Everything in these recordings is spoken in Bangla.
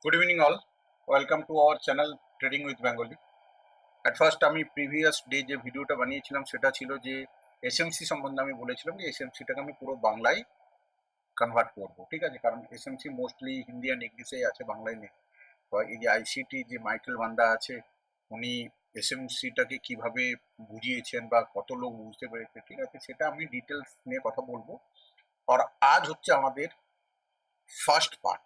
Good evening all. Welcome to our channel Trading with Bengali. At first আমি প্রিভিয়াস ডে যে ভিডিওটা বানিয়েছিলাম সেটা ছিল যে এসএমসি সম্বন্ধে আমি বলেছিলাম যে এসএমসিটাকে আমি পুরো বাংলায় কনভার্ট করব, ঠিক আছে, কারণ এসএমসি মোস্টলি হিন্দি অ্যান্ড ইংলিশেই আছে, বাংলায় নেই। তো এই যে আইসিটি যে মাইকেল বান্দা আছে, উনি এসএমসিটাকে কিভাবে বুঝিয়েছেন বা কত লোক বুঝতে পেরেছে, ঠিক আছে, সেটা আমি ডিটেলস নিয়ে কথা বলবো। আর আজ হচ্ছে আমাদের ফার্স্ট পার্ট,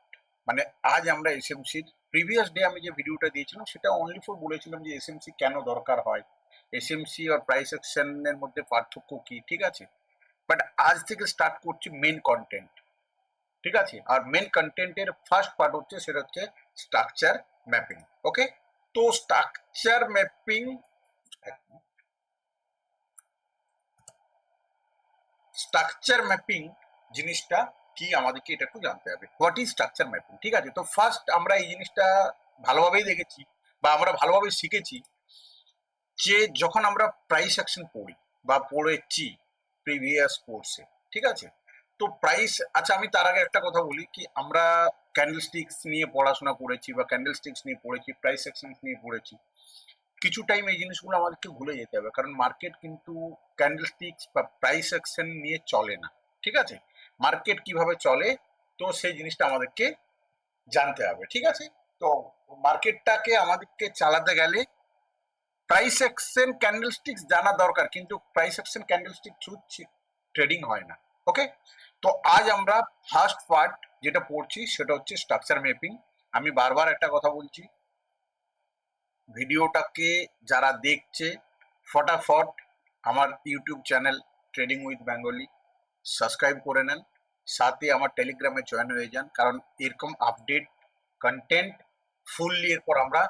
মানে আজ আমরা এসএমসির প্রিভিয়াস ডে আমি যে ভিডিওটা দিয়েছিলাম সেটা অনলি ফর বলেছিলাম যে এসএমসি কেন দরকার হয়, এসএমসি আর প্রাইস অ্যাকশনের মধ্যে পার্থক্য কি, ঠিক আছে। বাট আজ থেকে স্টার্ট করছি মেন কন্টেন্ট, ঠিক আছে। আর মেন কন্টেন্টের ফার্স্ট পার্ট হচ্ছে সেটা হচ্ছে স্ট্রাকচার ম্যাপিং। ওকে, তো স্ট্রাকচার ম্যাপিং জিনিসটা কি আমাদেরকে এটা একটু জানতে হবে। হোয়াট ইজ স্ট্রাকচার ম্যাপিং, ঠিক আছে। তো ফার্স্ট আমরা এই জিনিসটা ভালোভাবেই দেখেছি বা আমরা ভালোভাবে শিখেছি যে যখন আমরা প্রাইস অ্যাকশন পড়ি বা পড়েছি প্রিভিয়াস কোর্সে, ঠিক আছে। তো প্রাইস, আচ্ছা আমি তার আগে একটা কথা বলি কি, আমরা ক্যান্ডেলস্টিক্স নিয়ে পড়াশোনা করেছি বা ক্যান্ডেলস্টিক্স নিয়ে পড়েছি, প্রাইস অ্যাকশন নিয়ে পড়েছি। কিছু টাইম এই জিনিসগুলো আমাদেরকে ভুলে যেতে হবে, কারণ মার্কেট কিন্তু ক্যান্ডেলস্টিক্স বা প্রাইস অ্যাকশন নিয়ে চলে না, ঠিক আছে। মার্কেট কিভাবে চলে, তো সেই জিনিসটা আমাদেরকে জানতে হবে, ঠিক আছে। তো মার্কেটটাকে আমাদেরকে চালাতে গেলে প্রাইস অ্যাকশন ক্যান্ডেলস্টিক্স জানা দরকার, কিন্তু price action candlestick through trading হয় না। ওকে, তো আজ আমরা ফার্স্ট পার্ট যেটা পড়ছি সেটা হচ্ছে স্ট্রাকচার ম্যাপিং। আমি বারবার একটা কথা বলছি, ভিডিওটাকে যারা দেখছে ফটাফট আমার YouTube channel trading with Bengali subscribe করে নেন, সাথে আমার টেলিগ্রামে জয়েন হয়ে যান, কারণ এরকম আপডেট কন্টেন্ট ফুললি এরপর আমরা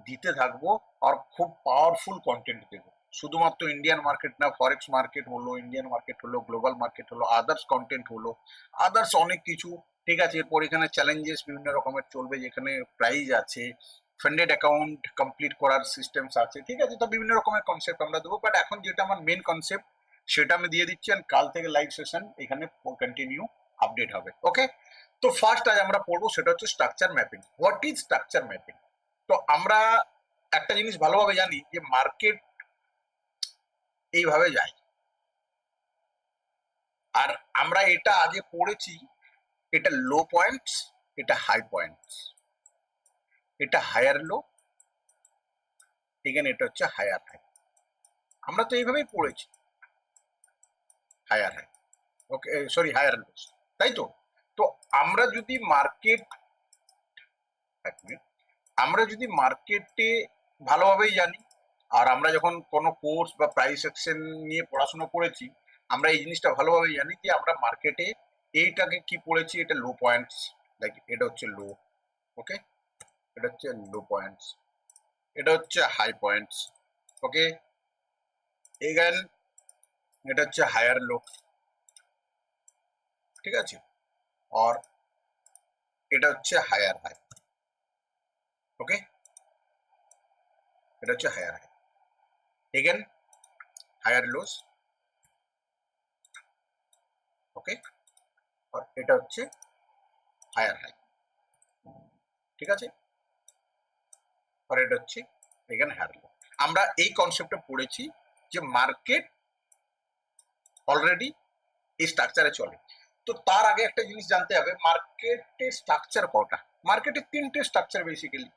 দিতে থাকবো। আর খুব পাওয়ারফুল কন্টেন্ট দেবো, শুধুমাত্র ইন্ডিয়ান মার্কেট না, ফরেক্স মার্কেট হলো, ইন্ডিয়ান মার্কেট হলো, গ্লোবাল মার্কেট হলো, আদার্স কন্টেন্ট হলো, আদার্স অনেক কিছু, ঠিক আছে। এরপর এখানে চ্যালেঞ্জেস বিভিন্ন রকমের চলবে, যেখানে প্রাইজ আছে, ফান্ডেড অ্যাকাউন্ট কমপ্লিট করার সিস্টেমস আছে, ঠিক আছে। তো বিভিন্ন রকমের কনসেপ্ট আমরা দেবো, বাট এখন যেটা আমার মেন কনসেপ্ট সেটা আমি দিয়ে দিচ্ছি, আর কাল থেকে লাইভ সেশন এখানে কন্টিনিউ আপডেট হবে। ওকে, তো ফার্স্ট আজ আমরা পড়বো সেটা হচ্ছে structure mapping. What is structure mapping? তো আমরা একটা জিনিস ভালোভাবে জানি যে মার্কেট এইভাবে যায়, আর আমরা এটা আগে পড়েছি, এটা লো পয়েন্টস, এটা হাই পয়েন্টস, এটা হায়ার লো, এখানে এটা হচ্ছে হায়ার হাই। আমরা তো এইভাবেই পড়েছি, হায়ার হাই, ওকে, সরি হায়ার লো, তাই তো। তো আমরা যদি মার্কেট, এক মিনিট, আমরা যদি মার্কেটে ভালোভাবেই জানি, আর আমরা যখন কোনো কোর্স বা প্রাইস অ্যাকশন নিয়ে পড়াশোনা করেছি, আমরা এই জিনিসটা ভালোভাবেই জানি যে আমরা মার্কেটে এইটাকে কি পড়েছি, এটা লো পয়েন্টস, লাইক এটা হচ্ছে লো, ওকে, এটা হচ্ছে লো পয়েন্টস, এটা হচ্ছে হাই পয়েন্টস, ওকে, এগেন এটা হচ্ছে হায়ার লো, ঠিক আছে, আর এটা হচ্ছে হায়ার হাই, ওকে, এটা হচ্ছে higher high, again higher lows, okay, আর এটা হচ্ছে হায়ার হাই, ঠিক আছে, আর এটা হচ্ছে এখানে হায়ার লো। আমরা এই কনসেপ্টে পড়েছি যে মার্কেট অলরেডি এই স্ট্রাকচারে চলে। তো তার আগে একটা জিনিস জানতে হবে, মার্কেটের স্ট্রাকচার কটা। মার্কেটের তিনটে স্ট্রাকচার বেসিক্যালি।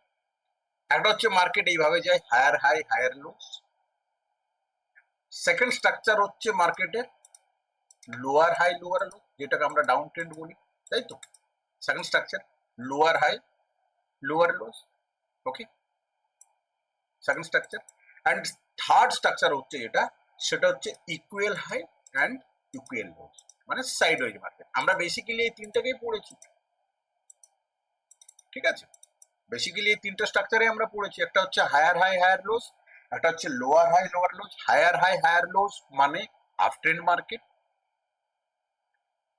একটা হচ্ছে মার্কেট এইভাবে যায়, higher high higher low. Second structure হচ্ছে মার্কেটের লোয়ার হাই লোয়ার লো, যেটাকে আমরা ডাউন ট্রেন্ড বলি, তাই তো। Second structure lower high lower lows, okay, second structure. And third structure হচ্ছে যেটা, সেটা হচ্ছে equal high and equal lows, মানে সাইড ওয়েজ মার্কেট। আমরা বেসিক্যালি এই তিনটাকেই পড়েছি, ঠিক আছে। বেসিক্যালি এই তিনটা স্ট্রাকচারে আমরা পড়েছি, একটা হচ্ছে হায়ার হাই হায়ার লোস, একটা হচ্ছে lower high lower lows. Higher high higher lows মানে up trend market,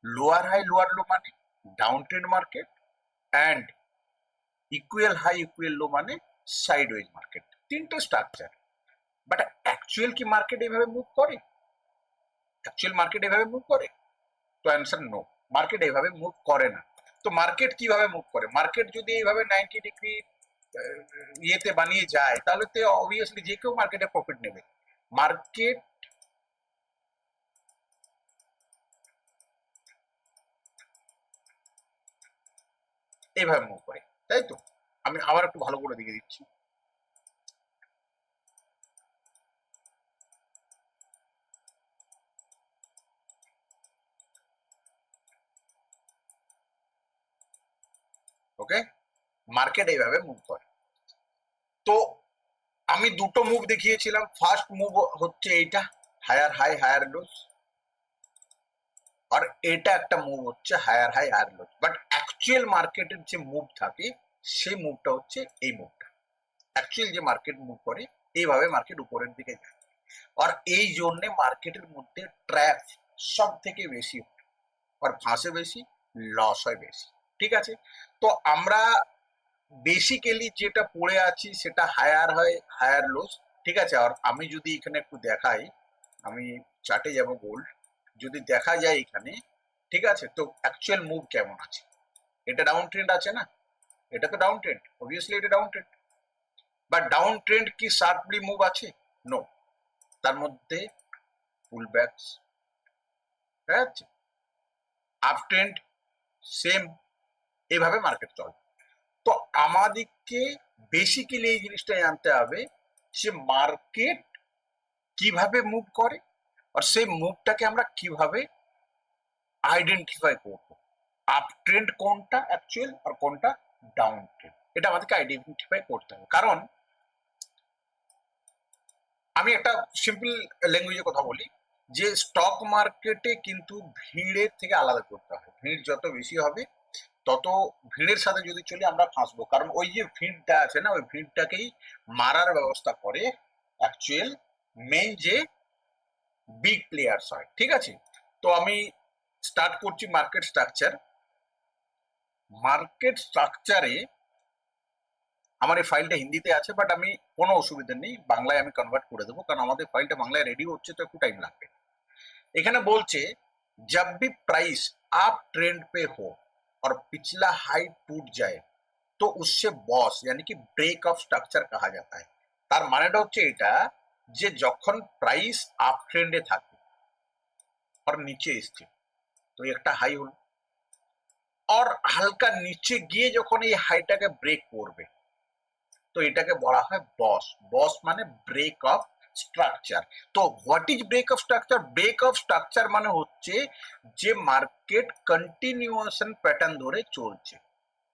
lower high lower low মানে down trend market, and equal high equal low মানে সাইড ওয়েজ মার্কেট। তিনটে স্ট্রাকচার। বাট অ্যাকচুয়াল কি মার্কেট এইভাবে মুভ করে? অ্যাকচুয়াল মার্কেট এভাবে মুভ করে? তো অ্যান্সার নো, মার্কেট এভাবে মুভ করে না। তো মার্কেট কিভাবে মুভ করে, মার্কেট যদি এইভাবে 90 ডিগ্রি ইয়েতে বানিয়ে যায় তাহলে তো অবভিয়াসলি যে কেউ মার্কেটে প্রফিট নেবে। মার্কেট এইভাবে মুভ করে, তাই তো? আমি আবার একটু ভালো করে দেখিয়ে দিচ্ছি। ওকে, মার্কেট এইভাবে মুভ করে। তো আমি দুটো মুভ দেখিয়েছিলাম, ফার্স্ট মুভ হচ্ছে এইটা, হায়ার হাই হায়ার লোজ, আর এটা একটা মুভ হচ্ছে higher high higher lows. But actual মার্কেটের যে মুভ থাকে সেই মুভটা হচ্ছে এই মুভটা। অ্যাকচুয়াল যে মার্কেট মুভ করে এইভাবে মার্কেট উপরের দিকে যায়, আর এই জন্যে মার্কেটের মধ্যে ট্র্যাপ সব থেকে বেশি হয়, আর ফাঁসে বেশি, লস হয় বেশি। ঠিক আছে, তো আমরা বেসিক্যালি যেটা পড়ে আছি সেটা হায়ার হয় হায়ার লোস। ঠিক আছে, আর আমি যদি এখানে একটু দেখাই, আমি চার্টে যাব গোল্ড, যদি দেখা যায় এখানে, ঠিক আছে, তো অ্যাকচুয়াল মুভ কেমন আছে। এটা ডাউন ট্রেন্ড আছে না, এটা তো ডাউন ট্রেন্ড, অবভিয়াসলি এটা down trend. But down trend কি শার্পলি মুভ আছে? নো, তার মধ্যে পুল ব্যাকস, ঠিক আছে, আপ ট্রেন্ড সেম, এভাবে মার্কেট চলে। তো আমাদেরকে বেসিক্যালি এই জিনিসটা জানতে হবে যে মার্কেট কিভাবে মুভ করে, আর সেই মুভটাকে আমরা কিভাবে আইডেন্টিফাই করব, আপ ট্রেন্ড কোনটা অ্যাকচুয়াল আর কোনটা ডাউন ট্রেন্ড, এটা আমাদেরকে আইডেন্টিফাই করতে হবে। কারণ আমি একটা সিম্পল ল্যাঙ্গুয়েজে কথা বলি, যে স্টক মার্কেটে কিন্তু ভিড়ের থেকে আলাদা করতে হয়। ভিড় যত বেশি হবে তত ভিড়ের সাথে যদি চলি আমরা ফাঁসবো, কারণ ওই যে ভিড়টা আছে না, ওই ভিড়টাকেই মারার ব্যবস্থা করে অ্যাকচুয়াল মেইন যে বিগ প্লেয়ার্স হয়। ঠিক আছে, তো আমি স্টার্ট করছি মার্কেট স্ট্রাকচার। মার্কেট স্ট্রাকচারে আমার এই ফাইলটা হিন্দিতে আছে, বাট আমি কোনো অসুবিধা নেই, বাংলায় আমি কনভার্ট করে দেবো, কারণ আমাদের ফাইলটা বাংলায় রেডি হচ্ছে তো একটু টাইম লাগবে। এখানে বলছে जब भी प्राइस आप ट्रेंड पे हो और पिछला हाई टूट जाए तो उससे बॉस यानी कि ब्रेक অফ স্ট্রাকচার कहा जाता है। তার মানেটা হচ্ছে এটা, যে যখন প্রাইস আপ ট্রেন্ডে থাকে আর নিচে এসছে, তো একটা হাই হলো, আর হালকা নিচে গিয়ে যখন এই হাইটাকে ব্রেক করবে তো এটাকে বলা হয় বস। বস মানে ব্রেক অফ স্ট্রাকচার। তো what is break of structure? Break of structure মানে হচ্ছে যে মার্কেট কন্টিনিউয়েশন প্যাটার্ন ধরে চলছে,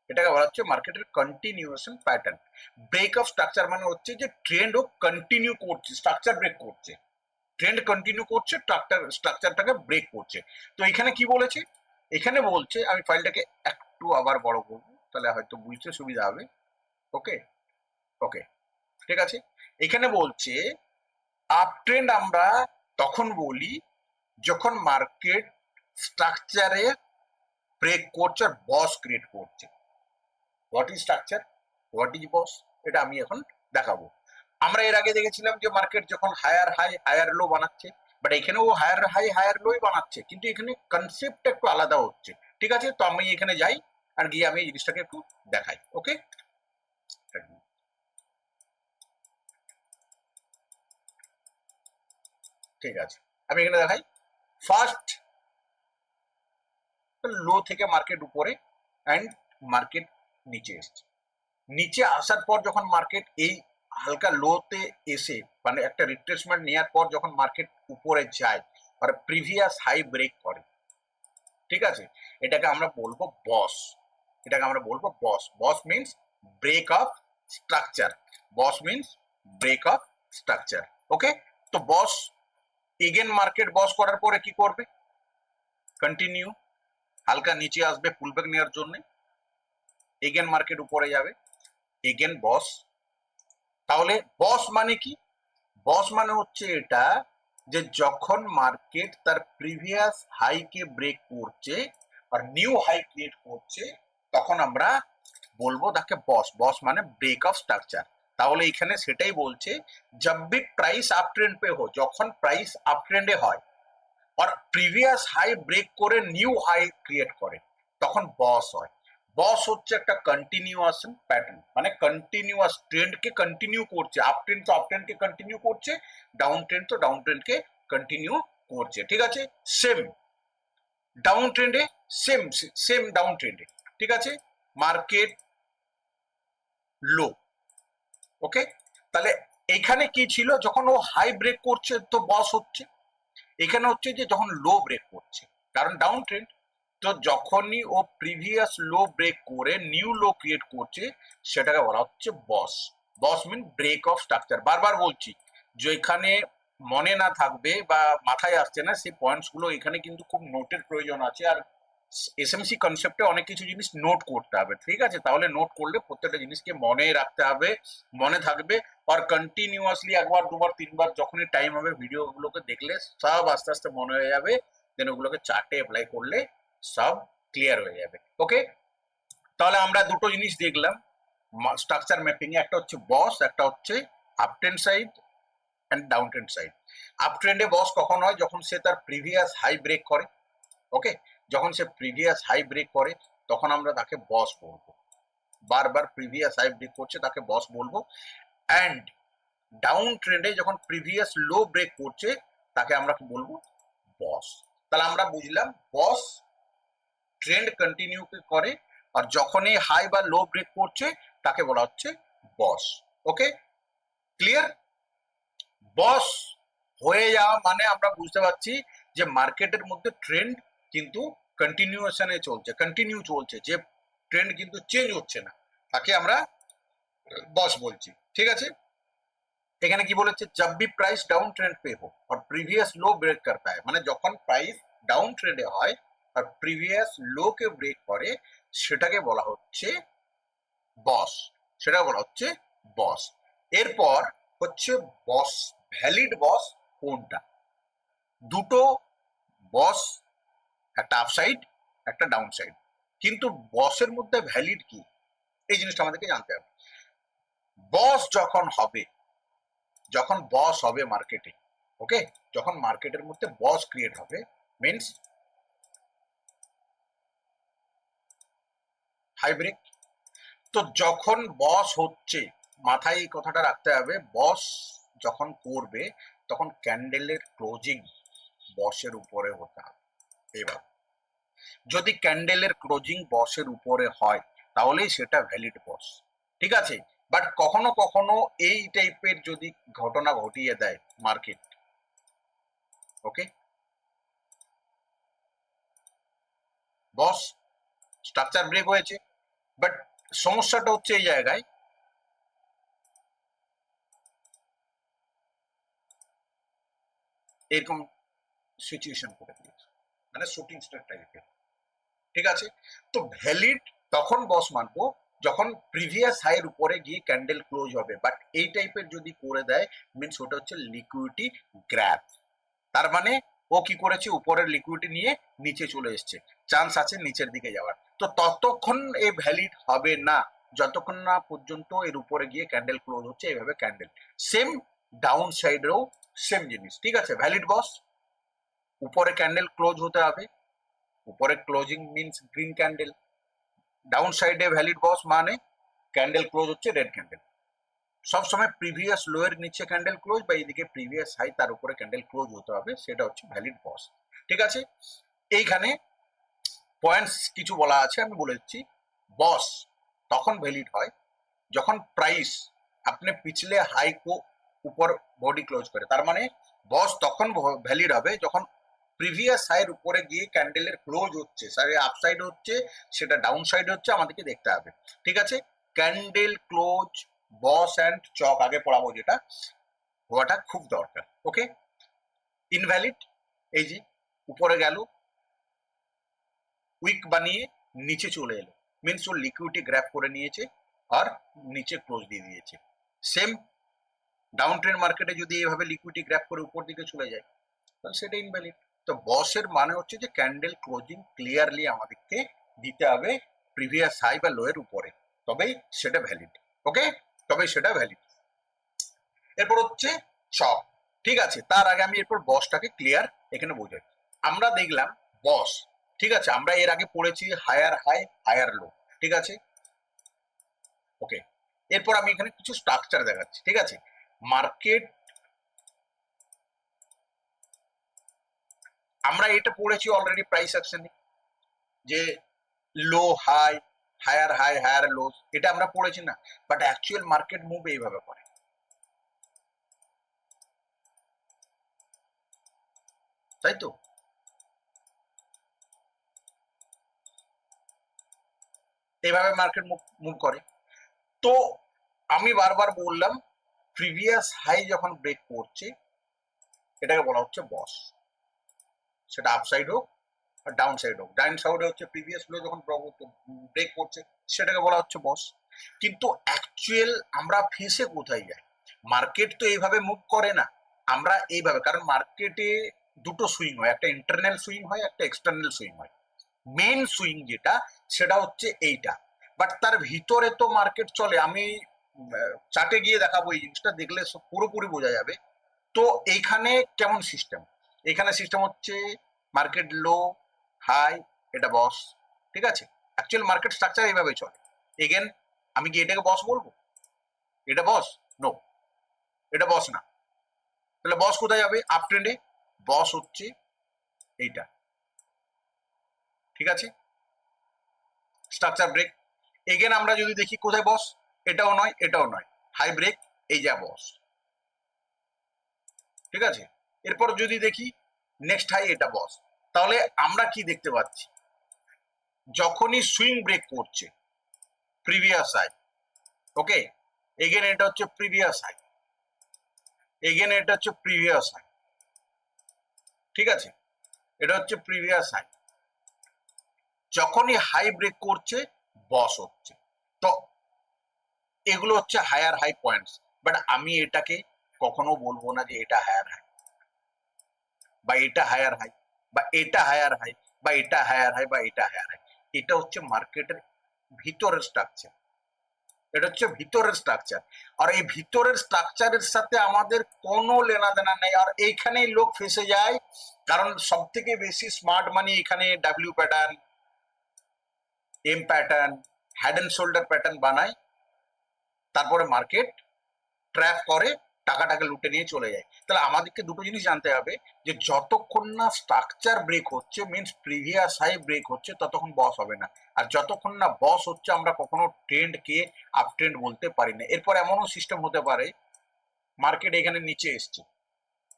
এটাকে বলা হচ্ছে মার্কেটের continuation pattern. Break of structure মানে হচ্ছে যে ট্রেন্ড ও কন্টিনিউ করছে, স্ট্রাকচার ব্রেক করছে, ট্রেন্ড কন্টিনিউ করছে, স্ট্রাকচারটাকে ব্রেক করছে। তো এখানে কি বলেছে, এখানে বলছে, আমি ফাইলটাকে একটু আবার বড় করবো তাহলে হয়তো বুঝতে সুবিধা হবে। ওকে ওকে, ঠিক আছে, এখানে বলছে আপ ট্রেন্ড আমরা তখন বলি যখন মার্কেট স্ট্রাকচারে ব্রেক করছে আর বস ক্রিয়েট করছে। What is structure, what is BOS, এটা আমি এখন দেখাবো। আমরা এর আগে দেখেছিলাম যে মার্কেট যখন হায়ার হাই হায়ার লো বানাচ্ছে, বাট এখানেও হায়ার হাই হায়ার লোই বানাচ্ছে, কিন্তু এখানে কনসেপ্ট একটু আলাদা হচ্ছে। ঠিক আছে, তো আমি এখানে যাই আর গিয়ে আমি এই জিনিসটাকে একটু দেখাই। ওকে, ঠিক আছে, আমি এখানে দেখাই। ফার্স্ট লো থেকে মার্কেট উপরে অ্যান্ড মার্কেট নিচে এসছে। নিচে আসার পর যখন মার্কেট এই হালকা লোতে এসে মানে একটা রিট্রেসমেন্ট নেওয়ার পর যখন মার্কেট উপরে যায় আর প্রিভিয়াস হাই ব্রেক করে, ঠিক আছে, এটাকে আমরা বলবো বস, এটাকে আমরা বলবো BOS. BOS means break of structure, BOS means break of structure. Okay, তো বস এগেন মার্কেট বস করার পরে কি করবে, কন্টিনিউ হালকা নিচে আসবে পুলব্যাক নেওয়ার জন্য, এগেন মার্কেট উপরে যাবে, এগেন বস। তাহলে বস মানে কি, বস মানে হচ্ছে এটা যে যখন মার্কেট তার প্রিভিয়াস হাইকে ব্রেক করছে আর নিউ হাই ক্রিয়েট করছে তখন আমরা বলবো তাকে বস। বস মানে ব্রেক অফ স্ট্রাকচার। তাহলে এখানে সেটাই বলছে जब भी प्राइस अप ट्रेंड पे हो, যখন প্রাইস আপ ট্রেন্ডে হয় আর প্রিভিয়াস হাই ব্রেক করে নিউ হাই ক্রিয়েট করে তখন বস হয়। বস হচ্ছে একটা কন্টিনিউয়াস প্যাটার্ন, মানে কন্টিনিউয়াস ট্রেন্ডকে কন্টিনিউ করছে, আপ ট্রেন্ড তো আপ ট্রেন্ডকে কন্টিনিউ করছে, ডাউন ট্রেন্ড তো ডাউন ট্রেন্ডকে কন্টিনিউ করছে, ঠিক আছে। সেম ডাউন ট্রেন্ডে, সেম সেম ডাউন ট্রেন্ডে, ঠিক আছে, মার্কেট লো। ওকে, তাহলে এইখানে কি ছিল, যখন ও হাই ব্রেক করছে তো বস হচ্ছে, এখানে হচ্ছে যে যখন লো ব্রেক করছে, কারণ ডাউন ট্রেন্ড, তো যখনই ও প্রিভিয়াস লো ব্রেক করে নিউ লো ক্রিয়েট করছে সেটাকে বলা হচ্ছে বস। বস মিন ব্রেক অফ স্ট্রাকচার। বারবার বলছি, যে এখানে মনে না থাকবে বা মাথায় আসছে না সেই পয়েন্টস গুলো এখানে কিন্তু খুব নোটের প্রয়োজন আছে। আর এসএমসি কনসেপ্টে অনেক কিছু জিনিস নোট করতে হবে, ঠিক আছে, তাহলে নোট করলে প্রত্যেকটা জিনিসকে মনে রাখতে হবে, মনে থাকবে। আর কন্টিনিউয়াসলি একবার দুবার তিনবার যখনই টাইম হবে ভিডিও গুলোকে দেখলে সব আস্তে আস্তে মনে হয়ে যাবে, দেন ওগুলোকে চার্টে অ্যাপ্লাই করলে সব ক্লিয়ার হয়ে যাবে। ওকে, তাহলে আমরা দুটো জিনিস দেখলাম স্ট্রাকচার ম্যাপিং এ, একটা হচ্ছে বস, একটা হচ্ছে up trend side end down trend side. Up ট্রেন্ডে বস কখন হয়, যখন সে তার প্রিভিয়াস হাই ব্রেক করে। ওকে, যখন সে প্রিভিয়াস হাই ব্রেক করে তখন আমরা তাকে বস বলবো, বারবার প্রিভিয়াস হাই ব্রেক করছে তাকে বস বলবো। অ্যান্ড ডাউন ট্রেন্ডে যখন প্রিভিয়াস লো ব্রেক করছে তাকে আমরা কি বলবো, বস। তাহলে আমরা বুঝলাম বস ট্রেন্ড কন্টিনিউ করে, আর যখনই হাই বা লো ব্রেক করছে তাকে বলা হচ্ছে বস। ওকে, ক্লিয়ার। বস হয়ে যাওয়া মানে আমরা বুঝতে পারছি যে মার্কেটের মধ্যে ট্রেন্ড কিন্তু কন্টিনিউশনে চলছে, কন্টিনিউ চলছে, যে ট্রেন্ড কিন্তু চেঞ্জ হচ্ছে না, তাকে আমরা বস বলছি, ঠিক আছে। এখানে কি বলেছে, जब भी प्राइस डाउन ट्रेंड पे हो और प्रीवियस लो ब्रेक करता है, মানে যখন প্রাইস ডাউন ট্রেন্ডে হয় আর প্রিভিয়াস লো কে ব্রেক করে সেটাকে বলা হচ্ছে বস, সেটা বলা হচ্ছে বস। এরপর হচ্ছে বস, ভ্যালিড বস কোনটা, দুটো বস, একটা আপসাইড একটা ডাউন সাইড, কিন্তু বসের মধ্যে ভ্যালিড কি এই জিনিসটা আমাদেরকে জানতে হবে। বস যখন হবে, যখন বস হবে মার্কেটে, ওকে, যখন মার্কেটের মধ্যে বস ক্রিয়েট হবে মিন্স হাই ব্রেক। তো যখন বস হচ্ছে, মাথায় এই কথাটা রাখতে হবে, বস যখন করবে তখন ক্যান্ডেলের ক্লোজিং বসের উপরে হতে হবে। এবার যদি ক্যান্ডেলের ক্লোজিং বসের উপরে হয় তাহলেই সেটা ভ্যালিড বস, ঠিক আছে। বাট কখনো কখনো এই টাইপের যদি ঘটনা ঘটিয়ে দেয় মার্কেট, ওকে, বস স্ট্রাকচার ব্রেক হয়েছে, বাট সমস্যাটা হচ্ছে এই জায়গায়, এরকম সিচুয়েশন করে দিয়েছে, মানে শুটিং স্টার টাইপের, ঠিক আছে। তো ভ্যালিড তখন বস মানবো যখন প্রিভিয়াস হাইয়ের উপরে গিয়ে ক্যান্ডেল ক্লোজ হবে, বাট এই টাইপের যদি করে দেয় মিনস ওটা হচ্ছে লিকুইডিটি গ্র্যাব। তার মানে ও কি করেছে, উপরের লিকুইডিটি নিয়ে নিচে চলে এসছে, চান্স আছে নিচের দিকে যাওয়ার, তো ততক্ষণ এ ভ্যালিড হবে না যতক্ষণ না পর্যন্ত এর উপরে গিয়ে ক্যান্ডেল ক্লোজ হচ্ছে এইভাবে ক্যান্ডেল। সেম ডাউন সাইডেও সেম জিনিস, ঠিক আছে। ভ্যালিড বস উপরে ক্যান্ডেল ক্লোজ হতে হবে, উপরে closing means green candle, down সাইডে ভ্যালিড বস মানে ক্যান্ডেল ক্লোজ হচ্ছে রেড ক্যান্ডেল। সবসময় প্রিভিয়াস লো এর নিচে ক্যান্ডেল ক্লোজ বা এইদিকে প্রিভিয়াস হাই তার উপরে ক্যান্ডেল ক্লোজ হতে হবে, সেটা হচ্ছে ভ্যালিড বস, ঠিক আছে। এইখানে পয়েন্টস কিছু বলা আছে, আমি বলে দিচ্ছি। बॉस তখন ভ্যালিড হয় যখন প্রাইস अपने पिछले हाई को ऊपर बॉडी क्लोज করে, তার মানে বস তখন ভ্যালিড হবে যখন প্রিভিয়াস হাইয়ের উপরে গিয়ে ক্যান্ডেলের ক্লোজ হচ্ছে, সারে আপসাইড হচ্ছে সেটা ডাউন সাইড হচ্ছে আমাদেরকে দেখতে হবে, ঠিক আছে। ক্যান্ডেল ক্লোজ বস অ্যান্ড চক আগে পড়াবো, যেটা হওয়াটা খুব দরকার। ওকে, ইনভ্যালিড এই যে উপরে গেল উইক বানিয়ে নিচে চলে এলো, মিনস ও লিকুইডিটি গ্র্যাব করে নিয়েছে আর নিচে ক্লোজ দিয়ে দিয়েছে। সেম ডাউন ট্রেন্ড মার্কেটে যদি এইভাবে লিকুইডিটি গ্র্যাব করে উপর দিকে চলে যায় তাহলে সেটা ইনভ্যালিড। তো বসের মানে হচ্ছে যে ক্যান্ডেল ক্লোজিং ক্লিয়ারলি আমাদেরকে দিতে হবে প্রিভিয়াস হাই বা লো এর উপরে, তবেই সেটা ভ্যালিড। ওকে, তবেই সেটা ভ্যালিড। এরপর হচ্ছে চক, ঠিক আছে। তার আগে আমি এরপর বসটাকে ক্লিয়ার এখানে বোঝাই। আমরা দেখলাম বস, ঠিক আছে, আমরা এর আগে পড়েছি হায়ার হাই হায়ার লো, ঠিক আছে, ওকে। এরপর আমি এখানে কিছু স্ট্রাকচার দেখাচ্ছি, ঠিক আছে। মার্কেট, আমরা এটা পড়েছি অলরেডি প্রাইস অ্যাকশনে, যে low high, higher high, higher low, এটা আমরা পড়েছি না? বাট অ্যাকচুয়াল মার্কেট মুভ এইভাবে করে, তাই তো? এইভাবে মার্কেট মুভ করে। তো আমি বারবার বললাম, প্রিভিয়াস হাই যখন ব্রেক করছে এটাকে বলা হচ্ছে বস, সেটা আপসাইড হোক আর ডাউন সাইড হোক। ডাউন সাইডে হচ্ছে প্রিভিয়াস লো যখন ব্রেক করছে সেটাকে বলা হচ্ছে বস। কিন্তু অ্যাকচুয়াল আমরা ফেসে কোথায় যাই? মার্কেট তো এইভাবে মুভ করে না, আমরা এইভাবে, কারণ মার্কেটে দুটো সুইং হয়, একটা ইন্টারনাল সুইং হয়, একটা এক্সটার্নাল সুইং হয়। মেন সুইং যেটা সেটা হচ্ছে এইটা, বাট তার ভিতরে তো মার্কেট চলে। আমি চার্টে গিয়ে দেখাবো, এই জিনিসটা দেখলে পুরোপুরি বোঝা যাবে। তো এইখানে কেমন সিস্টেম? এখানে সিস্টেম হচ্ছে মার্কেট লো, হাই, এটা বস, ঠিক আছে। অ্যাকচুয়াল মার্কেট স্ট্রাকচার এইভাবে চলে। এগেন, আমি কি এটাকে বস বলবো? এটা বস? নো, এটা বস না। তাহলে বস কোথায় যাবে? আপ ট্রেন্ডে। বস হচ্ছে এইটা, ঠিক আছে, স্ট্রাকচার ব্রেক। এগেন আমরা যদি দেখি কোথায় বস, এটাও নয়, এটাও নয়, হাই ব্রেক, এই যা বস, ঠিক আছে। এরপর যদি দেখি নেক্সট হাই, এটা বস। তাহলে আমরা কি দেখতে পাচ্ছি? যখনই সুইং ব্রেক করছে, প্রিভিয়াস হাই, ওকে, এগেন এটা হচ্ছে প্রিভিয়াস হাই, এগেন এটা হচ্ছে প্রিভিয়াস হাই, ঠিক আছে, এটা হচ্ছে প্রিভিয়াস হাই। যখনই হাই ব্রেক করছে বস হচ্ছে। তো এগুলো হচ্ছে হায়ার হাই পয়েন্টস, বাট আমি এটাকে কখনো বলবো না যে এটা হায়ার হাই, বা এটা হায়ার হাই, বা এটা হায়ার হাই, বা এটা হায়ার হাই, বা এটা হায়ার হাই। এটা হচ্ছে মার্কেটের ভিতরের স্ট্রাকচার, এটা হচ্ছে ভিতরের স্ট্রাকচার। আর এই ভিতরের স্ট্রাকচারের সাথে আমাদের কোনো লেনা দেনা নেই। আর এইখানেই লোক ফেসে যায়, কারণ সব থেকে বেশি স্মার্ট মানি এখানে W pattern, M pattern, head and shoulder pattern বানায়, তারপরে মার্কেট ট্র্যাপ করে, টাকাটাকে লুটে নিয়ে চলে যায়। তাহলে আমাদেরকে দুটো জিনিস জানতে হবে, যে যতক্ষণ না স্ট্রাকচার ব্রেক হচ্ছে, মিনস প্রিভিয়াস হাই ব্রেক হচ্ছে, ততক্ষণ বস হবে না। আর যতক্ষণ না বস হচ্ছে, আমরা কখনো ট্রেন্ডকে আপ ট্রেন্ড বলতে পারি না। এরপর এমনও সিস্টেম হতে পারে, মার্কেট এখানে নিচে এসছে,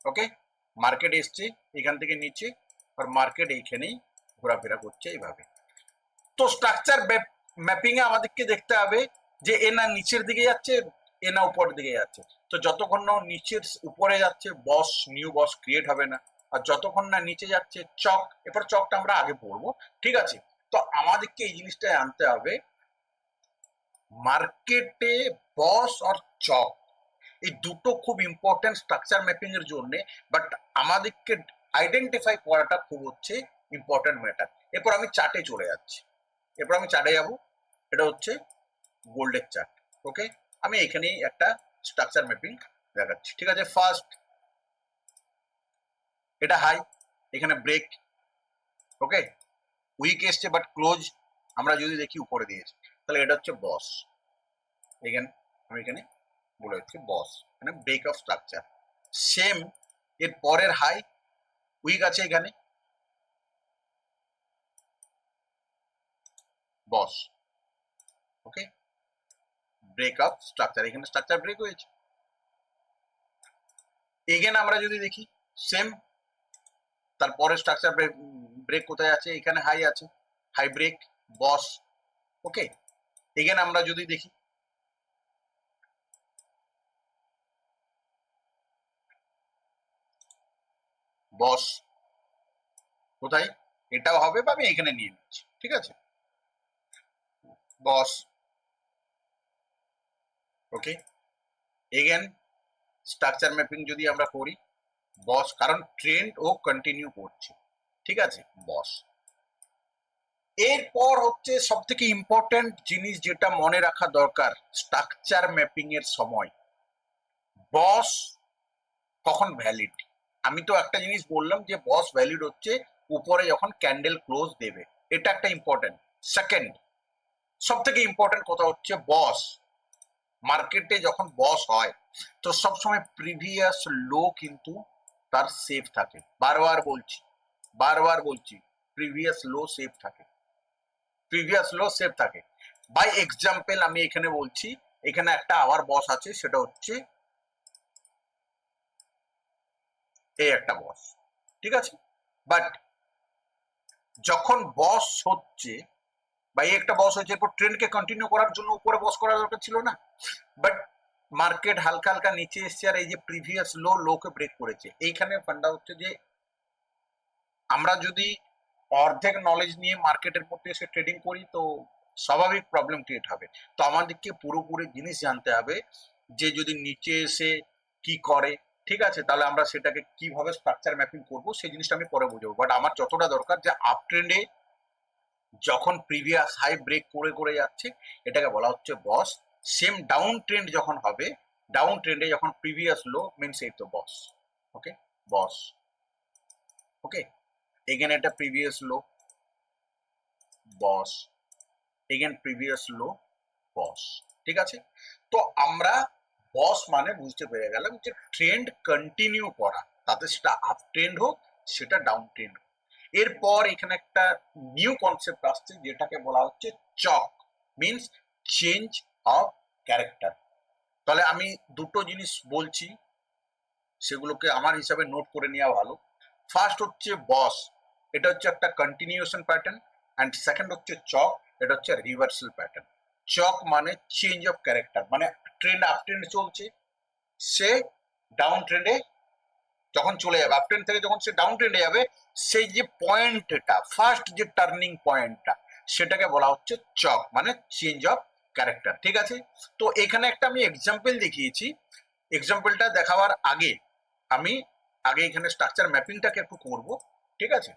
ওকে, মার্কেট এসছে এখান থেকে নিচে, আর মার্কেট এইখানেই ঘোরাফেরা করছে এইভাবে। তো স্ট্রাকচার ম্যাপিং এ আমাদেরকে দেখতে হবে যে এ না নিচের দিকে যাচ্ছে, এ না উপরের দিকে যাচ্ছে। তো যতক্ষণ না নিচের উপরে যাচ্ছে, বস, নিউ বস ক্রিয়েট হবে না। আর যতক্ষণ না নিচে যাচ্ছে চক, এরপর চকটা আমরা আগে পড়বো, ঠিক আছে। তো আমাদেরকে এই জিনিসটা আনতে হবে, মার্কেটে বস আর চক, এই দুটো খুব ইম্পর্টেন্ট স্ট্রাকচার ম্যাপিং এর জন্য। বাট আমাদেরকে আইডেন্টিফাই করাটা খুব হচ্ছে ইম্পর্টেন্ট ম্যাটার। এরপর আমি চার্টে চলে যাচ্ছি, এরপর আমি চার্টে যাব। এটা হচ্ছে গোল্ডের চার্ট, ওকে। আমি এখানেই একটা স্ট্রাকচার ম্যাপিং দেখাচ্ছি, ঠিক আছে। ফার্স্ট, এটা হাই, এখানে ব্রেক, ওকে, উইক এসছে বাট ক্লোজ আমরা যদি দেখি উপরে দিয়েছে, তাহলে এটা হচ্ছে বস। এখানে আমি এখানে বলে হচ্ছে বস, মানে ব্রেক অফ স্ট্রাকচার। সেম, এর পরের হাই, উইক আছে এখানে, বস, ওকে, ব্রেক অফ স্ট্রাকচার, এখানে স্ট্রাকচার ব্রেক হয়েছে। এগেন আমরা যদি দেখি সেম, তারপরে স্ট্রাকচার ব্রেক কোথায় আছে? এখানে হাই আছে, হাই ব্রেক, বস, ওকে। এগেন আমরা যদি দেখি বস কোথায়, এটাও হবে, বা আমি এখানে নিয়ে নিচ্ছি, ঠিক আছে, বস, ওকে। এগেন স্ট্রাকচার ম্যাপিং যদি আমরা করি, বস, কারণ ট্রেন্ড ও কন্টিনিউ করছে, ঠিক আছে, বস। এরপর হচ্ছে সব থেকে ইম্পর্টেন্ট জিনিস যেটা মনে রাখা দরকার স্ট্রাকচার ম্যাপিং এর সময়, বস কখন ভ্যালিড। আমি তো একটা জিনিস বললাম যে বস ভ্যালিড হচ্ছে উপরে যখন ক্যান্ডেল ক্লোজ দেবে, এটা একটা ইম্পর্টেন্ট। সেকেন্ড, সব থেকে ইম্পর্টেন্ট কথা হচ্ছে বস। মার্কেটে যখন বস হয় তো সবসময় প্রিভিয়াস লো কিন্তু তার সেফ থাকে। বারবার বলছি প্রিভিয়াস লো সেফ থাকে, প্রিভিয়াস লো সেফ থাকে। বাই এক্সাম্পল আমি এখানে বলছি, এখানে একটা আবার বস আছে, সেটা হচ্ছে এই একটা বস, ঠিক আছে। বাট যখন বস হচ্ছে বা এই একটা বস হচ্ছে, এরপর ট্রেন্ডকে কন্টিনিউ করার জন্য উপরে বস করার দরকার ছিল না। বাট মার্কেট হালকা হালকা নিচে এসছে, আর এই যে প্রিভিয়াস লোকে ব্রেক করেছে। এইখানে ফান্ডা হচ্ছে যে আমরা যদি অর্ধেক নলেজ নিয়ে মার্কেটের মধ্যে এসে ট্রেডিং করি তো স্বাভাবিক প্রবলেম ক্রিয়েট হবে। তো আমাদেরকে পুরোপুরি জিনিস জানতে হবে যে যদি নিচে এসে কি করে, ঠিক আছে, তাহলে আমরা সেটাকে কিভাবে স্ট্রাকচার ম্যাপিং করব সেই জিনিসটা আমি পরে বুঝাবো। বাট আমার যতটা দরকার যে আপ ট্রেন্ডে যখন প্রিভিয়াস হাই ব্রেক করে করে যাচ্ছে, এটাকে বলা হচ্ছে বস। সেম ডাউন ট্রেন্ড যখন হবে, ডাউন ট্রেন্ডে যখন প্রিভিয়াস লো মিনস এই তো বস। ওকে, বস। ওকে, এখানে একটা প্রিভিয়াস লো, বস, এগেন প্রিভিয়াস লো, বস, ঠিক আছে। তো আমরা বস মানে বুঝতে পেরে গেলাম যে ট্রেন্ড কন্টিনিউ করা, তাতে সেটা আপ ট্রেন্ড হোক সেটা ডাউন ট্রেন্ড হোক। এরপর এখানে একটা নিউ কনসেপ্ট আসছে যেটাকে বলা হচ্ছে চক, মিনস চেঞ্জ অফ ক্যারেক্টার। তাহলে আমি দুটো জিনিস বলছি, সেগুলোকে আমার হিসাবে নোট করে নেওয়া ভালো। ফার্স্ট হচ্ছে বস, এটা হচ্ছে একটা কন্টিনিউশন প্যাটার্ন, অ্যান্ড সেকেন্ড হচ্ছে চক, এটা হচ্ছে রিভার্সাল প্যাটার্ন। চক মানে চেঞ্জ অফ ক্যারেক্টার, মানে ট্রেন্ড আপ ট্রেন্ড চলছে, সে ডাউন ট্রেন্ডে যখন চলে যাবে, আপ ট্রেন্ড থেকে যখন সে ডাউন ট্রেন্ডে যাবে, সেই যে পয়েন্টটা, ফার্স্ট যে টার্নিং পয়েন্টটা, সেটাকে বলা হচ্ছে চক, মানে চেঞ্জ অফ ক্যারেক্টার, ঠিক আছে। তো এখানে একটা আমি এক্সাম্পল দেখিয়েছি। এক্সাম্পলটা দেখাবার আগে আমি এখানে স্ট্রাকচার ম্যাপিংটাকে একটু করব, ঠিক আছে।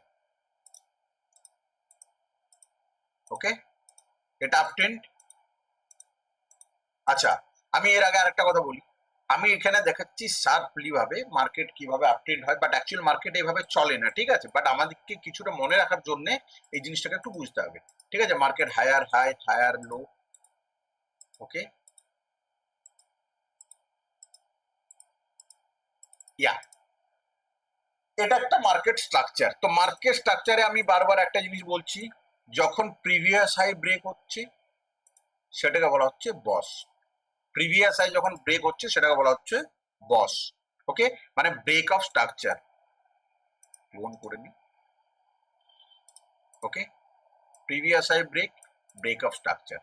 ওকে, এটা আপ ট্রেন্ড। আচ্ছা, আমি এর আগে আরেকটা কথা বলি, আমি এখানে দেখাচ্ছি শার্পলি ভাবে মার্কেট কিভাবে আপ ট্রেন্ড হয়, বাট অ্যাকচুয়াল মার্কেট এইভাবে চলে না, ঠিক আছে। বাট আমাদেরকে কিছুটা মনে রাখার জন্য এই জিনিসটাকে একটু বুঝতে হবে, ঠিক আছে। Market higher high, higher low, okay, yeah, এটা একটা মার্কেট স্ট্রাকচার। তো মার্কেট স্ট্রাকচারে আমি বারবার একটা জিনিস বলছি, যখন প্রিভিয়াস হাই ব্রেক হচ্ছে সেটাকে বলা হচ্ছে বস। প্রিভিয়াস হাই যখন ব্রেক হচ্ছে সেটাকে বলা হচ্ছে বস। ওকে, মানে ব্রেক অফ স্ট্রাকচার, লোন করে নি। Okay, previous high break, break of structure.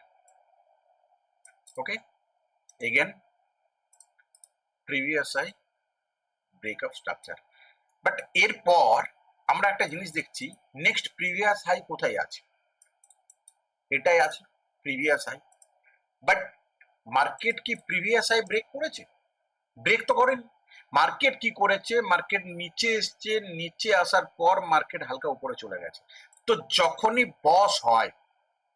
Okay, again previous high, break of structure. But এরপর আমরা একটা জিনিস দেখছি, নেক্সট প্রিভিয়াস হাই কোথায় আছে, এটাই আছে প্রিভিয়াস হাই। বাট মার্কেট কি প্রিভিয়াস হাই ব্রেক করেছে? ব্রেক তো করেনি। মার্কেট কি করেছে, মার্কেট নিচে এসছে, নিচে আসার পর মার্কেট হালকা উপরে চলে গেছে। তো যখনই বস হয়,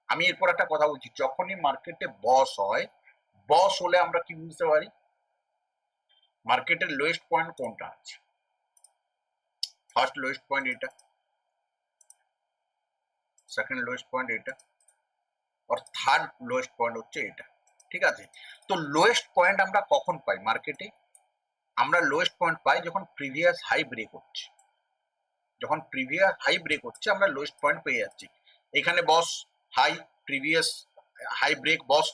আমি এরপর একটা কথা বলছি, যখনই মার্কেটে বস হয়, বস হলে আমরা কি বুঝতে পারি, মার্কেটের লোয়েস্ট পয়েন্ট কোনটা আছে। ফার্স্ট লোয়েস্ট পয়েন্ট এটা, সেকেন্ড লোয়েস্ট পয়েন্ট এটা, আর থার্ড লোয়েস্ট পয়েন্ট হচ্ছে এটা, ঠিক আছে। তো লোয়েস্ট পয়েন্ট আমরা কখন পাই মার্কেটে? আমরা লোয়েস্ট পয়েন্ট পাই যখন প্রিভিয়াস হাই ব্রেক হচ্ছে। যখন প্রিভিয়াস হাই ব্রেক হচ্ছে আমরা লোয়েস্ট পয়েন্ট পেয়ে যাচ্ছি। এখানে বস হাই, প্রিভিয়াস হাই ব্রেক, বস,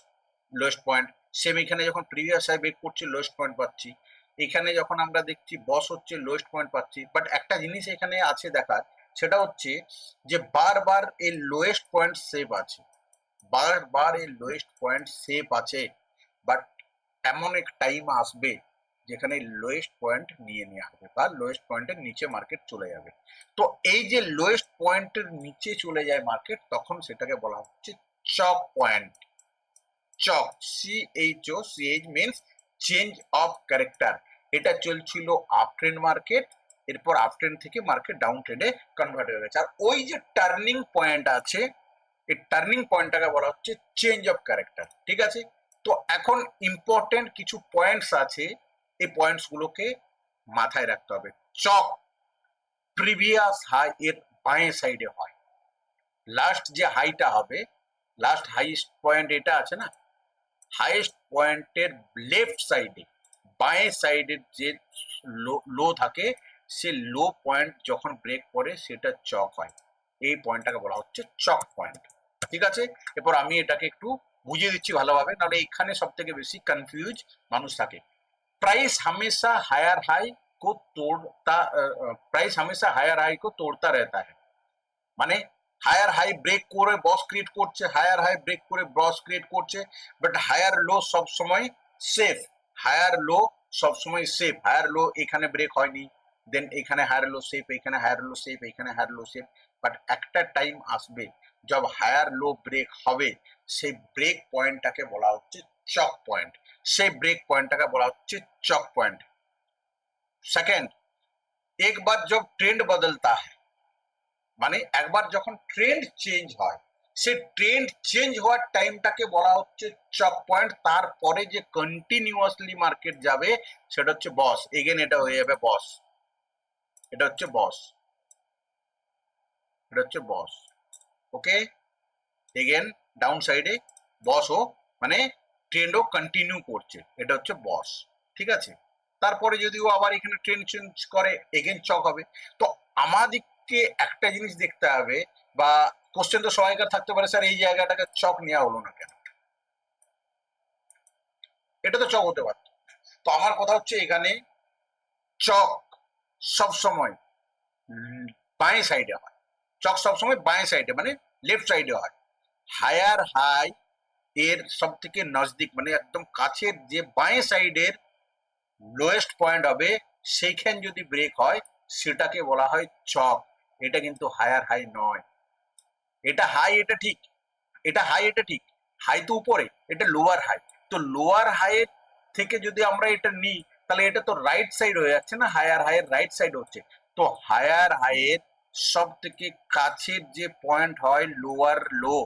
লোয়েস্ট পয়েন্ট। সেম এখানে যখন প্রিভিয়াস হাই ব্রেক করছে লোয়েস্ট পয়েন্ট পাচ্ছি। এখানে যখন আমরা দেখছি বস হচ্ছে লোয়েস্ট পয়েন্ট পাচ্ছি। বাট একটা জিনিস এখানে আছে দেখার, সেটা হচ্ছে যে বারবার এই লোয়েস্ট পয়েন্ট সেভ আছে, বারবার এই লোয়েস্ট পয়েন্ট সেভ আছে। বাট এমন এক টাইম আসবে যেখানে লোয়েস্ট পয়েন্ট নিয়ে নেওয়া হবে বা লোয়েস্ট পয়েন্টের নিচে মার্কেট চলে যাবে। তো এই যে লোয়েস্ট পয়েন্টের নিচে চলে যায় মার্কেট, তখন সেটাকে বলা হচ্ছে CHoCH point. CHoCH, CHOCH means change of character. এটা চলছিল আপ ট্রেন্ড মার্কেট, এরপর আপ ট্রেন্ড থেকে মার্কেট ডাউন ট্রেন্ডে কনভার্ট হয়ে গেছে। আর ওই যে টার্নিং পয়েন্ট আছে, এই টার্নিং পয়েন্টটাকে বলা হচ্ছে চেঞ্জ অফ ক্যারেক্টার, ঠিক আছে। তো এখন ইম্পর্টেন্ট কিছু পয়েন্টস আছে, এই পয়েন্টস গুলোকে মাথায় রাখতে হবে। চক প্রিভিয়াস হাই এর বাঁয়ে সাইডে হয়, লাস্ট যে হাইটা হবে লাস্ট হাইয়েস্ট পয়েন্ট এটা আছে না, হাইয়েস্ট পয়েন্টের লেফট সাইডে বাঁয়ে সাইডের যে লো থাকে, সে লো পয়েন্ট যখন ব্রেক করে সেটা চক হয়। এই পয়েন্টটাকে বলা হচ্ছে চক পয়েন্ট। ঠিক আছে, এরপর আমি এটাকে একটু বুঝিয়ে দিচ্ছি ভালোভাবে, নাহলে এখানে সব থেকে বেশি কনফিউজ মানুষ থাকে। प्राइस हमेशा हायर हाई को तोड़ता प्राइस हमेशा हायर हाई को तोड़ता रहता है, মানে হায়ার হাই ব্রেক করে বস ক্রিয়েট করছে, হায়ার হাই ব্রেক করে বস ক্রিয়েট করছে, বাট হায়ার লো সব সময় সেফ। হায়ার লো সব সময় সেফ। হায়ার লো এখানে ব্রেক হয়নি, দেন এখানে হায়ার লো সেফ, এখানে হায়ার লো সেফ, এখানে হায়ার লো সেফ, বাট একটা টাইম আসবে जब हायर लो ब्रेक হবে, সেই ব্রেক পয়েন্টটাকে বলা হচ্ছে চক পয়েন্ট। সেই ব্রেক পয়েন্টটাকে বলা হচ্ছে চক পয়েন্ট। সেকেন্ড, एक बार जब ट्रेंड बदलता है, মানে একবার যখন ট্রেন্ড চেঞ্জ হয়, সে ট্রেন্ড চেঞ্জ হওয়ার টাইমটাকে বলা হচ্ছে চক পয়েন্ট। তারপরে যে কন্টিনিউয়াসলি মার্কেট যাবে সেটা হচ্ছে বস। এগেন এটা হয়ে যাবে বস, এটা হচ্ছে বস, এটা হচ্ছে বস। ওকে, এগেন ডাউন সাইডে বসও, মানে ট্রেন্ডও কন্টিনিউ করছে, এটা হচ্ছে বস। ঠিক আছে, তারপরে যদি ও আবার এখানে ট্রেন্ড চেঞ্জ করে এগেন চক হবে। তো আমাদেরকে একটা জিনিস দেখতে হবে, বা কোশ্চেন তো সবাইকার থাকতে পারে, স্যার এই জায়গাটাকে চক নেওয়া হলো না কেন? এটা তো চক হতে পারত। তো আমার কথা হচ্ছে এখানে চক সবসময় বাঁয়ে সাইডে হয়, চক সবসময় বাঁয়ে সাইডে মানে লেফট সাইডে হয়। হায়ার হাই এর সব থেকে নজদিক মানে একদম কাছের যে বাঁয়ে সাইডের লোয়েস্ট পয়েন্ট হবে, সেইখান যদি ব্রেক হয় সেটাকে বলা হয় চক। এটা কিন্তু হায়ার হাই নয়। এটা হাই, এটা ঠিক, এটা হাই, এটা ঠিক, হাই তো উপরে, এটা লোয়ার হাই। তো লোয়ার হাইয়ের থেকে যদি আমরা এটা নিই তাহলে এটা তো রাইট সাইড হয়ে যাচ্ছে না, হায়ার হাইয়ের রাইট সাইড হচ্ছে। তো হায়ার হাইয়ের সব থেকে কাছের যে পয়েন্ট হয় lower low,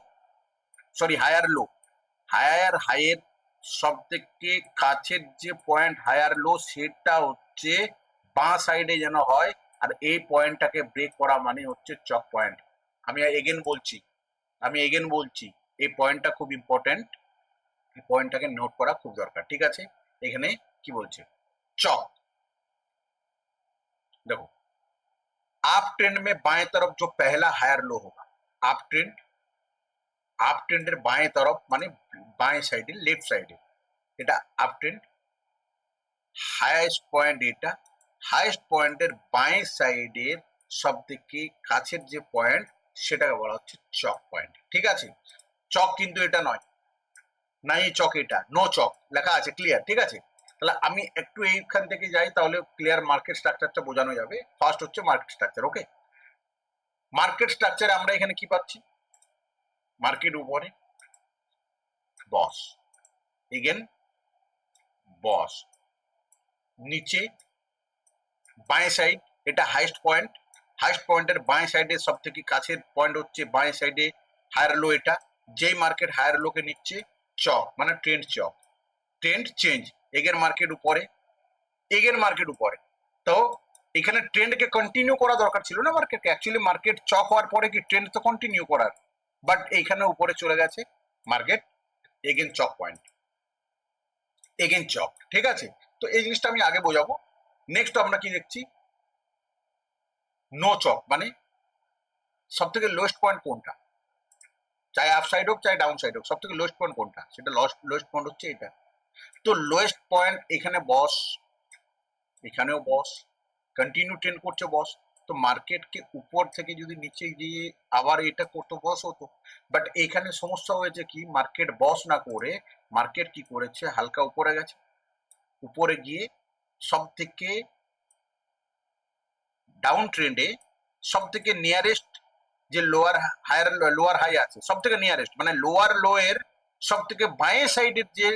sorry higher low, higher হাইয়ের সব থেকে কাছের যে পয়েন্ট হায়ার লো সেটা হচ্ছে বাঁ সাইডে যেন হয়। আর এই পয়েন্টটাকে ব্রেক করা মানে হচ্ছে চক পয়েন্ট। আমি এগেন বলছি, আমি এগেন বলছি, এই পয়েন্টটা খুব ইম্পর্টেন্ট, এই পয়েন্টটাকে নোট করা খুব দরকার। ঠিক আছে, এখানে কি বলছে চক, देखो आप ट्रेंड में बाएं तरफ जो पहला हायर लो होगा, आप ट्रेंड, आप ट्रेंडेर बाएं तरफ মানে বাएं সাইডে লেফট সাইডে, এটা আপ ট্রেন্ড। হাইয়েস্ট পয়েন্ট এটা, হাইয়েস্ট পয়েন্টের বাঁয়ে সাইডের সব থেকে কাছের যে পয়েন্ট সেটাকে বলা হচ্ছে চক পয়েন্ট। ঠিক আছে, চক কিন্তু এটা নয়, নাই চক, এটা নো চক লেখা আছে, ক্লিয়ার। ঠিক আছে, তাহলে আমি একটু এইখান থেকে যাই, তাহলে ক্লিয়ার মার্কেট স্ট্রাকচারটা বোঝানো যাবে। ফার্স্ট হচ্ছে মার্কেট স্ট্রাকচার। ওকে, মার্কেট স্ট্রাকচারে আমরা এখানে কি পাচ্ছি, মার্কেট উপরে বস, এগেন বস, নিচে বাঁয়ে সাইড, এটা হাইয়েস্ট পয়েন্ট, হাইয়েস্ট পয়েন্টের বাঁয়ে সাইডে সব থেকে কাছের পয়েন্ট হচ্ছে বাঁয়ে সাইডে হায়ার লো। এটা যেই মার্কেট হায়ার লোকে নিচ্ছে চক মানে ট্রেন্ড চক, ট্রেন্ড চেঞ্জ, এগের মার্কেট উপরে, এগের মার্কেট উপরে। তো এখানে ট্রেন্ডকে কন্টিনিউ করা দরকার ছিল না মার্কেটকে, অ্যাকচুয়ালি মার্কেট চক হওয়ার পরে কি ট্রেন্ড তো কন্টিনিউ করার, বাট এইখানে উপরে চলে গেছে মার্কেট, এগেন চক পয়েন্ট, এগেন চক। ঠিক আছে, তো এই জিনিসটা আমি আগে বোঝাবো। নেক্সট আমরা কি দেখছি, নো চক মানে সব থেকে লোয়েস্ট পয়েন্ট কোনটা, চাই আপ সাইড হোক চাই ডাউন সাইড হোক, সব থেকে লোয়েস্ট পয়েন্ট কোনটা, সেটা লোয়েস্ট পয়েন্ট হচ্ছে এটা। তো লোয়েস্ট পয়েন্ট এখানে বস, এখানেও বস, কন্টিনিউ ট্রেন্ড করছে বস। তো মার্কেটকে উপর থেকে যদি নিচে গিয়ে আবার এটা করতো বস হতো, বাট এখানে সমস্যা হয়েছে কি, মার্কেট বস না করে মার্কেট কি করেছে, হালকা উপরে গেছে, উপরে গিয়ে সব থেকে ডাউন ট্রেন্ডে সব থেকে নিয়ারেস্ট যে লোয়ার হায়ার লোয়ার হাই আছে, সব থেকে নিয়ারেস্ট মানে লোয়ার লো এর সব থেকে বাঁয়ে সাইডের যে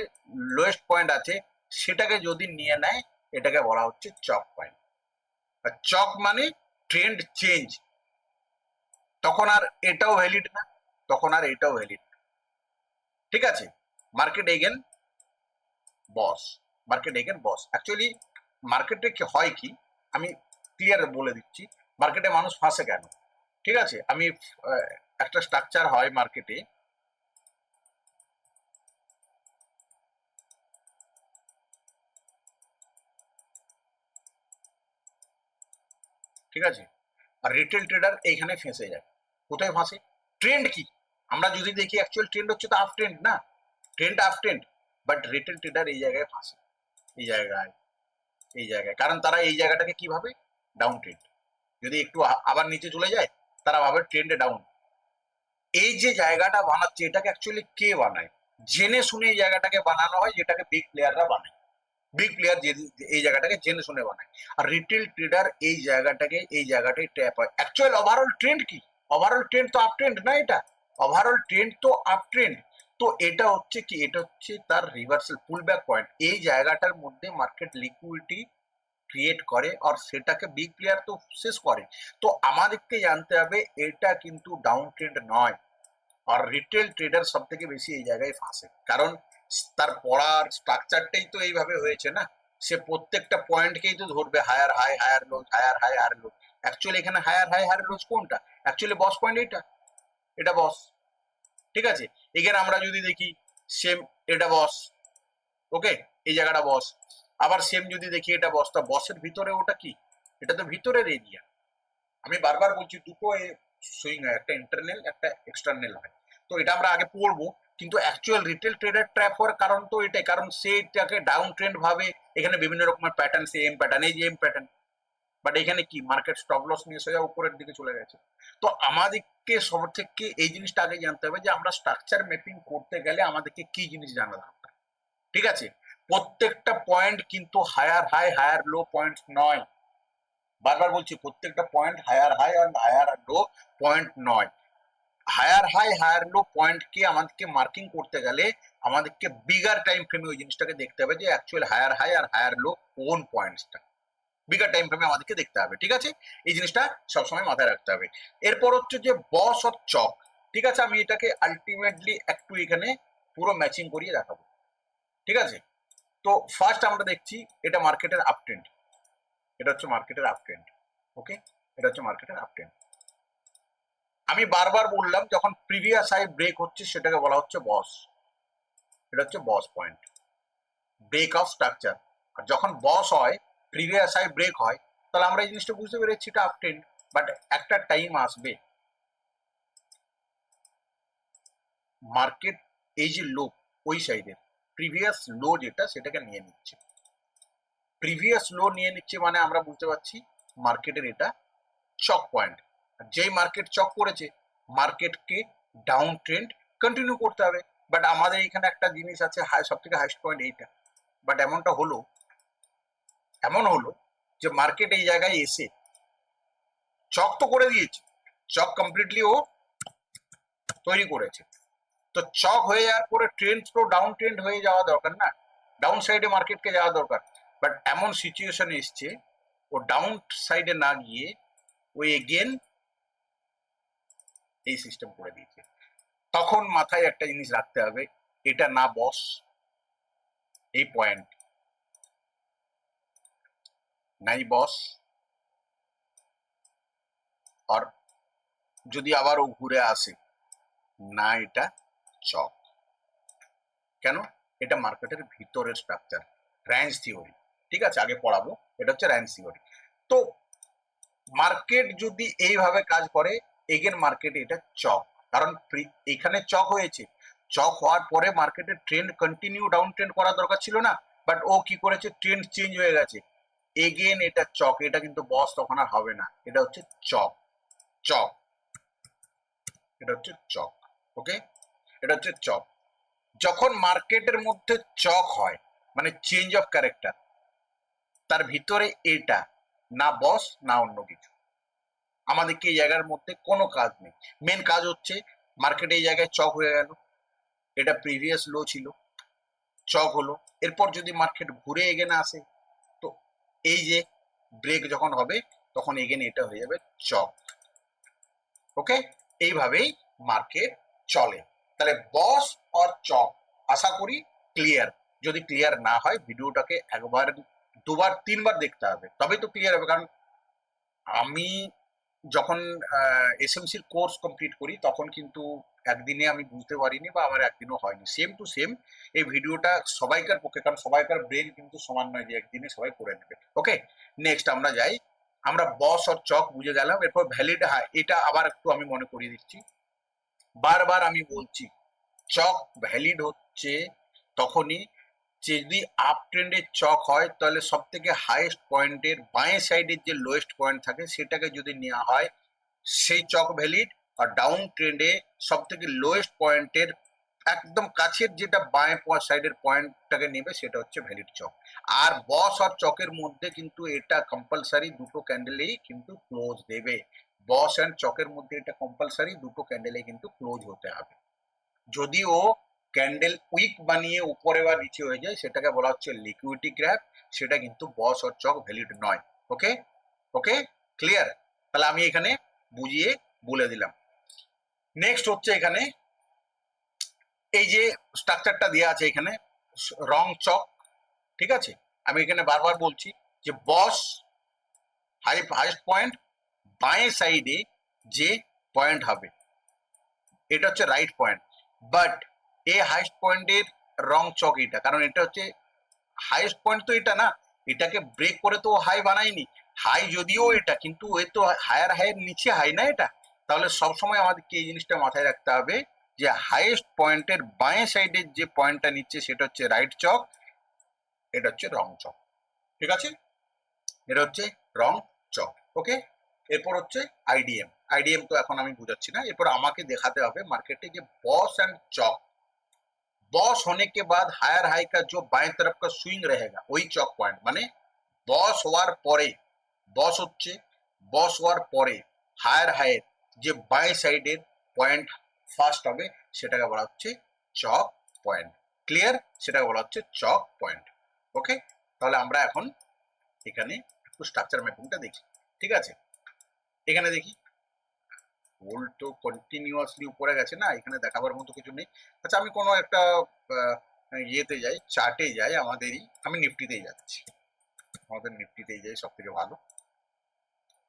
লোয়েস্ট পয়েন্ট আছে সেটাকে যদি নিয়ে নেয়, এটাকে বলা হচ্ছে চক পয়েন্ট। আর চক মানে ট্রেন্ড চেঞ্জ, তখন আর এটাও ভ্যালিড না, তখন আর এটাও ভ্যালিড। ঠিক আছে, মার্কেট এগেন বস, মার্কেট এগেন বস। অ্যাকচুয়ালি মার্কেটে কি হয় কি, আমি ক্লিয়ার বলে দিচ্ছি মার্কেটে মানুষ ফাঁসে কেন। ঠিক আছে, আমি একটা স্ট্রাকচার হয় মার্কেটে, ঠিক আছে। আর রিটেল ট্রেডার এইখানে ফেঁসে যায়। কোথায় ফাঁসে? ট্রেন্ড কি, আমরা যদি দেখি অ্যাকচুয়াল ট্রেন্ড হচ্ছে তো আপ ট্রেন্ড না, trend up trend, but retail tedder এই জায়গায় ফাঁসে, এই জায়গায়, এই জায়গায়, কারণ তারা এই জায়গাটাকে কি ভাবে? Down trend. যদি একটু আবার নিচে চলে যায় তারা ভাবে ট্রেন্ডে ডাউন। এই যে জায়গাটা বানাচ্ছে এটাকে অ্যাকচুয়ালি কে বানায়? জেনে শুনে এই জায়গাটাকে বানানো হয়, যেটাকে বিগ প্লেয়াররা বানায়। বিগ প্লেয়ার যে এই জায়গাটাকে জেনে শুনে বানায়, আর রিটেল ট্রেডার এই জায়গাটাকে, এই জায়গাটাই ট্র্যাপ হয়। অ্যাকচুয়াল ওভারঅল ট্রেন্ড কি? ওভারঅল ট্রেন্ড তো আপ ট্রেন্ড না, এটা ওভারঅল ট্রেন্ড তো আপ ট্রেন্ড। তো এটা হচ্ছে কি, এটা হচ্ছে তার রিভার্সাল পুল ব্যাক পয়েন্ট। এই জায়গাটার মধ্যে মার্কেট লিকুইডিটি ক্রিয়েট করে আর সেটাকে বিগ প্লেয়ার তো শেষ করে। তো আমাদেরকে জানতে হবে এটা কিন্তু ডাউন ট্রেন্ড নয়। আর রিটেল ট্রেডার সব থেকে বেশি এই জায়গায় ফাঁসে, কারণ তার পড়ার স্ট্রাকচারটাই তো এইভাবে হয়েছে না। সে প্রত্যেকটা পয়েন্টকেই তো ধরবে, higher high higher low, higher high higher low. Actually এখানে হায়ার হাই হায়ার লোজ কোনটা? অ্যাকচুয়ালি বস পয়েন্ট এইটা, এটা বস। ঠিক আছে, এখানে আমরা যদি দেখি সেম, এটা বস, ওকে, এই জায়গাটা বস। আবার সেম যদি দেখি এটা বস, তা বসের ভিতরে ওটা কি? এটা তো ভিতরের এরিয়া। আমি বারবার বলছি দুটো সুইং হয়, একটা ইন্টারনাল একটা এক্সটার্নাল হয়। তো এটা আমরা আগে পড়বো, কিন্তু অ্যাকচুয়াল রিটেল ট্রেডার ট্র্যাপ হওয়ার কারণ তো এটাই, কারণ সে এটাকে ডাউন ট্রেন্ড ভাবে। এখানে বিভিন্ন রকমের প্যাটার্ন, সে এম প্যাটার্ন, এই যে এম প্যাটার্ন, বাট এখানে কি মার্কেট স্টপ লস নিয়ে সোজা উপরের দিকে চলে গেছে। তো আমাদেরকে সব থেকে এই জিনিসটা আগে জানতে হবে যে আমরা স্ট্রাকচার ম্যাপিং করতে গেলে আমাদেরকে কি জিনিস জানা দরকার। ঠিক আছে, প্রত্যেকটা পয়েন্ট কিন্তু higher high higher low point নয়। বারবার বলছি, প্রত্যেকটা পয়েন্ট হায়ার হাই আর হায়ার লো পয়েন্ট নয়। হায়ার হাই হায়ার লো পয়েন্টকে আমাদেরকে মার্কিং করতে গেলে আমাদেরকে বিগার টাইম ফ্রেমে ওই জিনিসটাকে দেখতে হবে যে অ্যাকচুয়াল হায়ার হাই আর হায়ার লো কোন পয়েন্টসটা, বিগার টাইম ফ্রেমে আমাদেরকে দেখতে হবে। ঠিক আছে, এই জিনিসটা সবসময় মাথায় রাখতে হবে। এরপর হচ্ছে যে বস অর চক। ঠিক আছে, আমি এটাকে আলটিমেটলি একটু এখানে পুরো ম্যাচিং করিয়ে দেখাবো। ঠিক আছে, তো ফার্স্ট আমরা দেখছি এটা মার্কেটের আপ ট্রেন্ড, এটা হচ্ছে মার্কেটের আপ ট্রেন্ড। ওকে, এটা হচ্ছে মার্কেটের আপ ট্রেন্ড। আমি বারবার বললাম যখন প্রিভিয়াস হাই ব্রেক হচ্ছে সেটাকে বলা হচ্ছে বস, এটা হচ্ছে বস পয়েন্ট, ব্রেক অফ স্ট্রাকচার। আর যখন বস হয়, প্রিভিয়াস হাই ব্রেক হয়, তাহলে আমরা এই জিনিসটা বুঝতে পেরেছি এটা আপ ট্রেন্ড। বাট একটা টাইম আসবে মার্কেট এই যে লো, ওই সাইডের প্রিভিয়াস লো যেটা সেটাকে নিয়ে নিচ্ছে। প্রিভিয়াস লো নিয়ে নিচ্ছে মানে আমরা বুঝতে পারছি মার্কেটের এটা চক পয়েন্ট। যেই মার্কেট চক করেছে, মার্কেটকে ডাউন ট্রেন্ড কন্টিনিউ করতে হবে। বাট আমাদের এখানে একটা জিনিস আছে, হাই সব থেকে হাইস্ট পয়েন্ট এইটা। বাট এমনটা হলো, এমন হলো যে মার্কেট এই জায়গায় এসে চক তো করে দিয়েছে, চক কমপ্লিটলি ও তৈরি করেছে। তো চক হয়ে যাওয়ার পরে ট্রেন্ড তো ডাউন ট্রেন্ড হয়ে যাওয়া দরকার না, ডাউন সাইডে মার্কেটকে যাওয়া দরকার। বাট এমন সিচুয়েশন এসছে ও ডাউন সাইডে না গিয়ে ওই এগেন এই সিস্টেম করে দিয়েছে। তখন মাথায় একটা জিনিস রাখতে হবে, এটা না বস, এই পয়েন্ট নাই বস, আর যদি আবার ও ঘুরে আসে না এটা চক। কেন? এটা মার্কেটের ভিতরের স্ট্রাকচার, র্যাঞ্জ থিওরি। ঠিক আছে, আগে পড়াবো, এটা হচ্ছে র্যাঞ্জ থিওরি। তো মার্কেট যদি এইভাবে কাজ করে, এগেন মার্কেট এটা চক, কারণ এখানে চক হয়েছে, চক হওয়ার পরে মার্কেটের ট্রেন্ড কন্টিনিউ ডাউন ট্রেন্ড করা দরকার ছিল না, বাট ও কি করেছে, ট্রেন্ড চেঞ্জ হয়ে গেছে, এগেন এটা চক। এটা কিন্তু বস তখন আর হবে না, এটা হচ্ছে চক, চক, এটা হচ্ছে চক। ওকে, এটা হচ্ছে চক। যখন মার্কেটের মধ্যে চক হয় মানে চেঞ্জ অফ ক্যারেক্টার, তার ভিতরে এটা না বস না অন্য কিছু। আমাদেরকে এই জায়গার মধ্যে কোনো কাজ নেই, মেন কাজ হচ্ছে মার্কেটে এই জায়গায় চক হয়ে গেল, এটা প্রিভিয়াস লো ছিল, চক হলো। এরপর যদি মার্কেট ঘুরে এগেন আসে, তো এই যে ব্রেক যখন হবে তখন এগেন এটা হয়ে যাবে চক। ওকে, এইভাবেই মার্কেট চলে। তাহলে বস আর চক আশা করি ক্লিয়ার। যদি ক্লিয়ার না হয় ভিডিওটাকে একবার দুবার তিনবার দেখতে হবে, তবেই তো ক্লিয়ার হবে। কারণ আমি যখন এসএমসির কোর্স কমপ্লিট করি তখন কিন্তু একদিনে আমি বুঝতে পারিনি বা আমার একদিনও হয়নি, সেম টু সেম এই ভিডিওটা সবাইকার পক্ষে, কারণ সবাইকার ব্রেন কিন্তু সমান নয় যে একদিনে সবাই করে নেবে। ওকে, নেক্সট আমরা যাই আমরা বস আর চক বুঝে গেলাম। এরপর ভ্যালিড হাই, এটা আবার একটু আমি মনে করিয়ে দিচ্ছি, বারবার আমি বলছি চক ভ্যালিড হচ্ছে তখনই যদি আপ ট্রেন্ডের চক হয়, তাহলে সব থেকে হাইয়েস্ট পয়েন্টের বাঁয়ে সাইডের যে লোয়েস্ট পয়েন্ট থাকে সেটাকে যদি নেওয়া হয় সেই চক ভ্যালিড। আর ডাউন ট্রেন্ডে সব থেকে লোয়েস্ট পয়েন্টের একদম কাছের যেটা বাঁয়ে সাইডের পয়েন্টটাকে নেবে সেটা হচ্ছে ভ্যালিড চক। আর বস আর চকের মধ্যে কিন্তু এটা কম্পালসারি দুটো ক্যান্ডেলেই কিন্তু ক্লোজ দেবে। বস অ্যান্ড চকের মধ্যে এটা কম্পালসারি দুটো ক্যান্ডেলে কিন্তু ক্লোজ হতে হবে। যদিও ক্যান্ডেল উইক বানিয়ে উপরে বা নিচে হয়ে যায় সেটাকে বলা হচ্ছে লিকুইডিটি গ্র্যাপ, সেটা কিন্তু বস আর চক ভ্যালিড নয়। ওকে ওকে, ক্লিয়ার? তাহলে আমি এখানে বুঝিয়ে বলে দিলাম। নেক্সট হচ্ছে এখানে এই যে স্ট্রাকচারটা দেওয়া আছে এখানে রং চক, ঠিক আছে? আমি এখানে বারবার বলছি যে বস হাইয়েস্ট পয়েন্ট বাঁয়ে সাইডে যে পয়েন্ট হবে এটা হচ্ছে রাইট পয়েন্ট, বাট এই হাইয়েস্ট পয়েন্টের রং চক এটা, কারণ এটা হচ্ছে হাইয়েস্ট পয়েন্ট, তো এটা না, এটাকে ব্রেক করে তো হাই বানায়নি। হাই যদিও এটা, কিন্তু এ তো হায়ার নিচে হাই না এটা। তাহলে সবসময় আমাদেরকে এই জিনিসটা মাথায় রাখতে হবে যে হাইয়েস্ট পয়েন্টের বাঁয়ে সাইডের যে পয়েন্টটা নিচ্ছে সেটা হচ্ছে রাইট চক, এটা হচ্ছে রং চক। ঠিক আছে, এটা হচ্ছে রং চক। ওকে, এরপর হচ্ছে আইডিএম। আইডিএম তো এখন আমি বুঝাচ্ছি না, এরপর আমাকে দেখাতে হবে মার্केटे যে बॉस एंड चौक, बॉस होने के बाद हायर हाई का जो बाएं तरफ का स्विंग रहेगा वही चौक पॉइंट, মানে বস হওয়ার পরে, বস হচ্ছে বস হওয়ার পরে হায়ার হাইয়ের যে বাঁয়ে সাইডের পয়েন্ট ফার্স্ট হবে সেটাকে বলা হচ্ছে চক পয়েন্ট। ক্লিয়ার? সেটাকে বলা হচ্ছে চক পয়েন্ট। ওকে, তাহলে আমরা এখন এখানে একটু স্ট্রাকচার ম্যাপিংটা দেখি। ঠিক আছে, এখানে দেখি হোল্ড তো কন্টিনিউয়াসলি উপরে গেছে না, এখানে দেখাবার মতো কিছু নেই। আচ্ছা, আমি কোনো একটা ইয়েতে যাই, চার্টে যাই, আমাদেরই, আমি নিফটিতেই যাচ্ছি, আমাদের নিফটিতেই যাই, সব থেকে ভালো।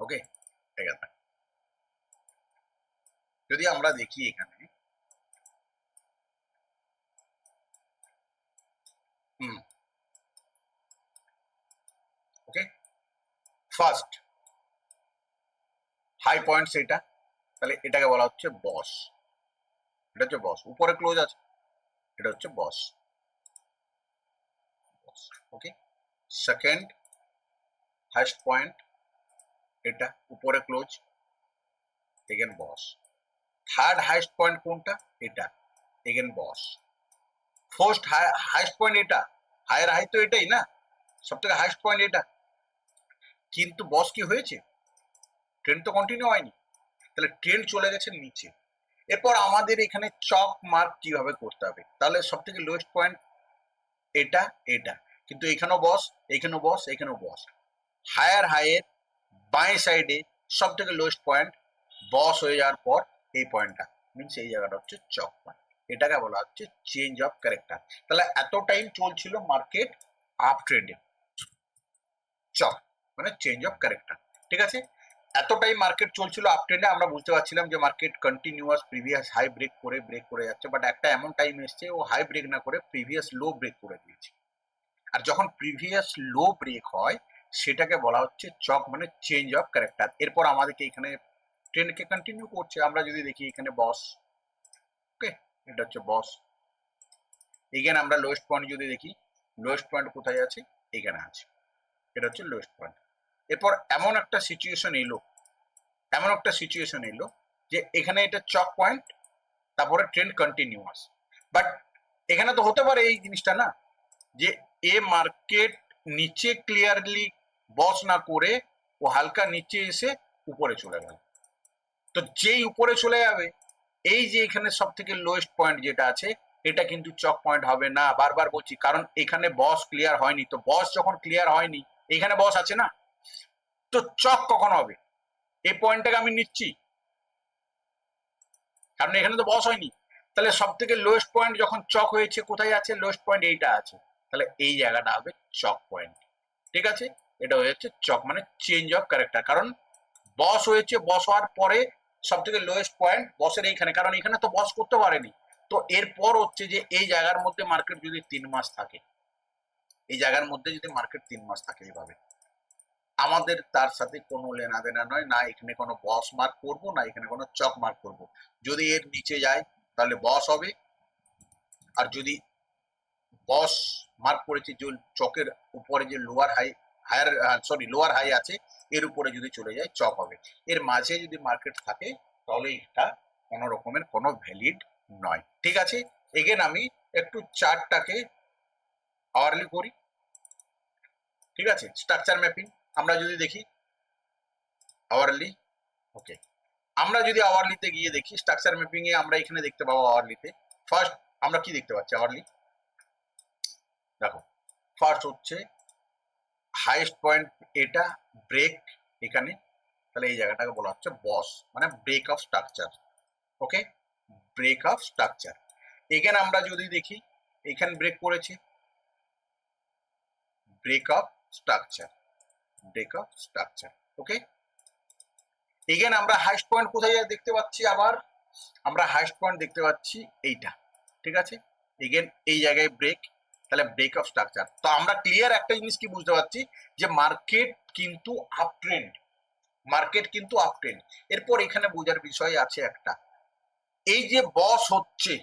ওকে, ঠিক আছে, যদি আমরা দেখি এখানে ওকে, ফার্স্ট হাই পয়েন্ট সেটা, তাহলে এটাকে বলা হচ্ছে বস, এটা হচ্ছে বস, উপরে ক্লোজ আছে, এটা হচ্ছে বস। ওকে, সেকেন্ড হাইস্ট পয়েন্ট এটা, উপরে ক্লোজ, এগেন বস। থার্ড হাইস্ট পয়েন্ট কোনটা? এটা, এগেন বস। ফার্স্ট হাইস্ট পয়েন্ট এটা, হায়ার হাই তো এটাই না, সব থেকে হাইস্ট পয়েন্ট এটা, কিন্তু বস কি হয়েছে? ট্রেন্ড তো কন্টিনিউ হয়নি, তাহলে ট্রেন্ড চলে গেছে নিচে। এরপর আমাদের এখানে চক মার্ক কিভাবে করতে হবে? তাহলে সব থেকে লোয়েস্ট পয়েন্ট এটা, এটা, কিন্তু এখানেও বস, এখানেও বস, এখানেও বস। হায়ার হাইয়ের বাঁয়ে সাইডে সব থেকে লোয়েস্ট পয়েন্ট বস হয়ে যাওয়ার পর এই পয়েন্টটা, মিনস এই জায়গাটা হচ্ছে চক পয়েন্ট, এটাকে বলা হচ্ছে চেঞ্জ অফ ক্যারেক্টার। তাহলে এত টাইম চলছিল মার্কেট আপ ট্রেন্ডে, চক মানে চেঞ্জ অফ ক্যারেক্টার। ঠিক আছে, এত টাইম মার্কেট চলছিল আপ ট্রেন্ডে, আমরা বুঝতে পারছিলাম যে market continuous previous high break করে যাচ্ছে, বাট একটা এমন টাইম এসছে ও হাই ব্রেক না করে প্রিভিয়াস লো ব্রেক করে দিয়েছে। আর যখন প্রিভিয়াস লো ব্রেক হয় সেটাকে বলা হচ্ছে চক মানে চেঞ্জ অফ ক্যারেক্টার। এরপর আমাদেরকে এখানে ট্রেন্ডকে কন্টিনিউ করছে, আমরা যদি দেখি এখানে বস, ওকে, এটা হচ্ছে বস। এখানে আমরা লোয়েস্ট পয়েন্ট যদি দেখি, লোয়েস্ট পয়েন্ট কোথায় আছে? এখানে আছে, এটা হচ্ছে লোয়েস্ট পয়েন্ট। এরপর এমন একটা সিচুয়েশন এলো, এমন একটা সিচুয়েশন এলো যে এখানে এটা চক পয়েন্ট, তারপরে ট্রেন্ড কন্টিনিউয়াস, বাট এখানে তো হতে পারে এই জিনিসটা না, যে এ মার্কেট নিচে ক্লিয়ারলি বস না করে ও হালকা নিচে এসে উপরে চলে গেল। তো যেই উপরে চলে যাবে, এই যে এখানে সব থেকে লোয়েস্ট পয়েন্ট যেটা আছে এটা কিন্তু চক পয়েন্ট হবে না, বারবার বলছি, কারণ এখানে বস ক্লিয়ার হয়নি। তো বস যখন ক্লিয়ার হয়নি, এখানে বস আছে না, তো চক কখন হবে? এই পয়েন্টটাকে আমি নিচ্ছি, কারণ এখানে তো বস হয়নি। তাহলে সব থেকে লোয়েস্ট পয়েন্ট যখন চক হয়েছে, কোথায় আছে লোয়েস্ট পয়েন্ট? এইটা আছে, তাহলে এই জায়গাটা হবে চক পয়েন্ট। ঠিক আছে, এটা হয়ে যাচ্ছে চক মানে চেঞ্জ অফ ক্যারেক্টার, কারণ বস হয়েছে, বস হওয়ার পরে সব থেকে লোয়েস্ট পয়েন্ট বসের এইখানে, কারণ এখানে তো বস করতে পারেনি। তো এরপর হচ্ছে যে এই জায়গার মধ্যে মার্কেট যদি 3 মাস থাকে, এই জায়গার মধ্যে যদি মার্কেট 3 মাস থাকে এইভাবে, আমাদের তার সাথে কোনো লেনা দেনা নয়, না এখানে কোনো বস মার্ক করবো, না এখানে কোনো চক মার্ক করবো। যদি এর নিচে যায় তাহলে বস হবে, আর যদি বস মার্ক করেছে যে চকের উপরে যে লোয়ার হাই আছে এর উপরে যদি চলে যায় চক হবে। এর মাঝে যদি মার্কেট থাকে তাহলে এটা কোনো রকমের কোনো ভ্যালিড নয়। ঠিক আছে, এগেন আমি একটু চার্টটাকে আওয়ারলি করি। ঠিক আছে, স্ট্রাকচার ম্যাপিং আমরা যদি দেখি আওয়ারলি, ওকে, আমরা যদি আওয়ারলিতে গিয়ে দেখি স্ট্রাকচার ম্যাপিং এ আমরা এখানে দেখতে পাবো আওয়ারলিতে ফার্স্ট আমরা কি দেখতে পাচ্ছি আওয়ারলি, দেখো ফার্স্ট হচ্ছে হাইয়েস্ট পয়েন্ট এটা ব্রেক এখানে, তাহলে এই জায়গাটাকে বলা হচ্ছে বস মানে break of structure. Okay, break of structure. এখানে আমরা যদি দেখি এখানে ব্রেক করেছি, break of structure, break of structure. Okay, again আমরা হাইস্ট পয়েন্ট কোথায় দেখতে পাচ্ছি, আবার আমরা হাইস্ট পয়েন্ট দেখতে পাচ্ছি এইটা। ঠিক আছে, এগেন এই জায়গায় ব্রেক, তাহলে ব্রেক অফ স্ট্রাকচার। তো আমরা ক্লিয়ার একটা জিনিস কি বুঝতে পারছি যে মার্কেট কিন্তু আপ ট্রেন্ড, মার্কেট কিন্তু আপ ট্রেন্ড। এরপর এখানে বোঝার বিষয় আছে একটা, এই যে বস হচ্ছে,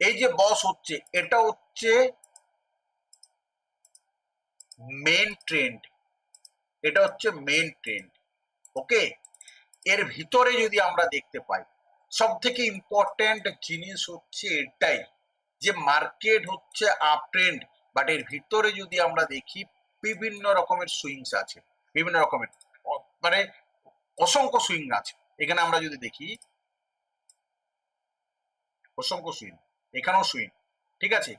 এই যে বস হচ্ছে এটা হচ্ছে মেন ট্রেন্ড, এটা হচ্ছে মেন ট্রেন্ড। ওকে, এর ভিতরে যদি আমরা দেখতে পাই সব থেকে ইম্পর্টেন্ট জিনিস হচ্ছে এটাই যে মার্কেট হচ্ছে আপ ট্রেন্ড, বাট এর ভিতরে যদি আমরা দেখি বিভিন্ন রকমের সুইংস আছে, বিভিন্ন রকমের মানে অসংখ্য সুইং আছে। এখানে আমরা যদি দেখি অসংখ্য সুইং, এখানেও সুইং। ঠিক আছে,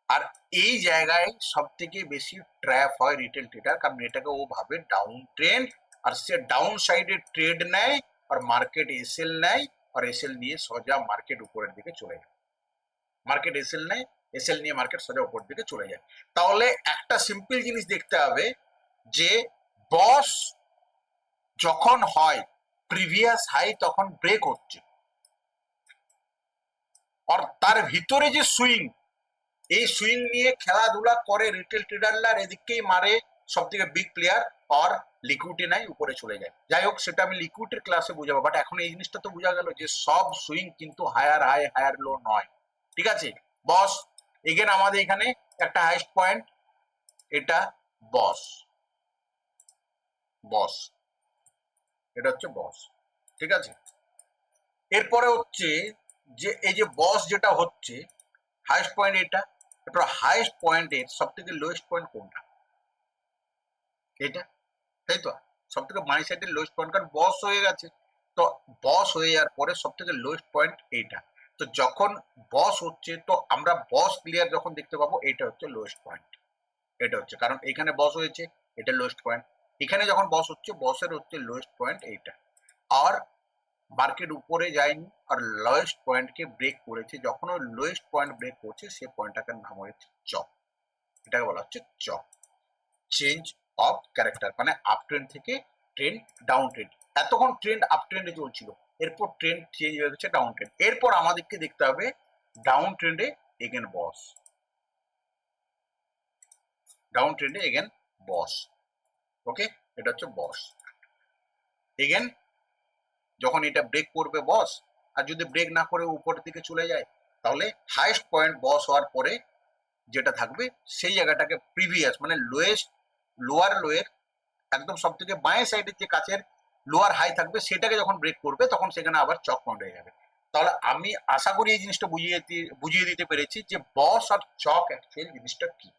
আর এই জায়গায় সব থেকে বেশি ট্র্যাপ হয় রিটেল ট্রেডার, কারণ এটাকে ও ভাবে ডাউন ট্রেন্ড, আর সে ডাউন সাইডে ট্রেড নেয় আর মার্কেট এসএল নেয়, আর এসএল নিয়ে সোজা মার্কেট উপরের দিকে চলে যায়, মার্কেট এসএল নেয়, এসএল নিয়ে মার্কেট সোজা উপরের দিকে চলে যায়। তাহলে একটা সিম্পল জিনিস দেখতে হবে যে বস যখন হয় প্রিভিয়াস হাই তখন ব্রেক হচ্ছে, আর তার ভিতরে যে সুইং, এই সুইং নিয়ে খেলাধুলা করে রিটেল ট্রেডাররা, এদিকেই মারে সব থেকে বিগ প্লেয়ার, আর লিকুইডিটি নাই উপরে চলে যায়। যাই হোক, সেটা আমি লিকুইডিটির ক্লাসে বুঝাবো, বাট এখন এই জিনিসটা তো বোঝা গেল যে সব সুইং কিন্তু হায়ার হাই হায়ার লো নয়। ঠিক আছে, বস এগেন আমাদের এখানে একটা হাইস্ট পয়েন্ট, এটা বস, বস এটা হচ্ছে বস। ঠিক আছে, এরপরে হচ্ছে যে এই যে বস যেটা হচ্ছে হাইস্ট পয়েন্ট এটা, এরপর হাইস্ট পয়েন্টের সব থেকে লোয়েস্ট পয়েন্ট কোনটা, এটা, তাই তো, সব থেকে বাঁ সাইডের লোয়েস্ট পয়েন্ট, কারণ বস হয়ে গেছে, তো বস হয়ে যাওয়ার পরে সব থেকে লোয়েস্ট পয়েন্ট এইটা। তো যখন বস হচ্ছে তো আমরা বস ক্লিয়ার যখন দেখতে পাবো এটা হচ্ছে লোয়েস্ট পয়েন্ট, এটা হচ্ছে, কারণ এখানে বস হয়েছে, এটা লোয়েস্ট পয়েন্ট। এখানে যখন বস হচ্ছে বসের হচ্ছে লোয়েস্ট পয়েন্ট এইটা, আর মার্কেট উপরে যায়নি আর লোয়েস্ট পয়েন্টকে ব্রেক করেছে, যখন ওই লোয়েস্ট পয়েন্ট ব্রেক করছে সে পয়েন্টটার নাম হচ্ছে চক, এটাকে বলা হচ্ছে চক, চেঞ্জ অফ ক্যারেক্টার, মানে আপ ট্রেন্ড থেকে ট্রেন্ড ডাউন ট্রেন্ড। এতক্ষণ ট্রেন্ড আপ ট্রেন্ডে চলছিল, এরপর ট্রেন্ড চেঞ্জ হয়ে গেছে ডাউন ট্রেন্ড, এরপর আমাদেরকে দেখতে হবে ডাউন ট্রেন্ডে এগেন বস, ডাউন ট্রেন্ডে এগেন বস। ওকে, এটা হচ্ছে বস। এগেন যখন এটা ব্রেক করবে বস, আর যদি ব্রেক না করে উপরের দিকে চলে যায় তাহলে হাইস্ট পয়েন্ট বস হওয়ার পরে যেটা থাকবে সেই জায়গাটাকে প্রিভিয়াস মানে লোয়েস্ট, লোয়ার লোয়ের একদম সব থেকে বাঁয়ে সাইডের যে কাছের লোয়ার হাই থাকবে সেটাকে যখন ব্রেক করবে তখন সেখানে আবার চক পয়েন্ট হয়ে যাবে। তাহলে আমি আশা করি এই জিনিসটা বুঝিয়ে দিতে পেরেছি যে বস আর চক অ্যাকচুয়াল জিনিসটা কি,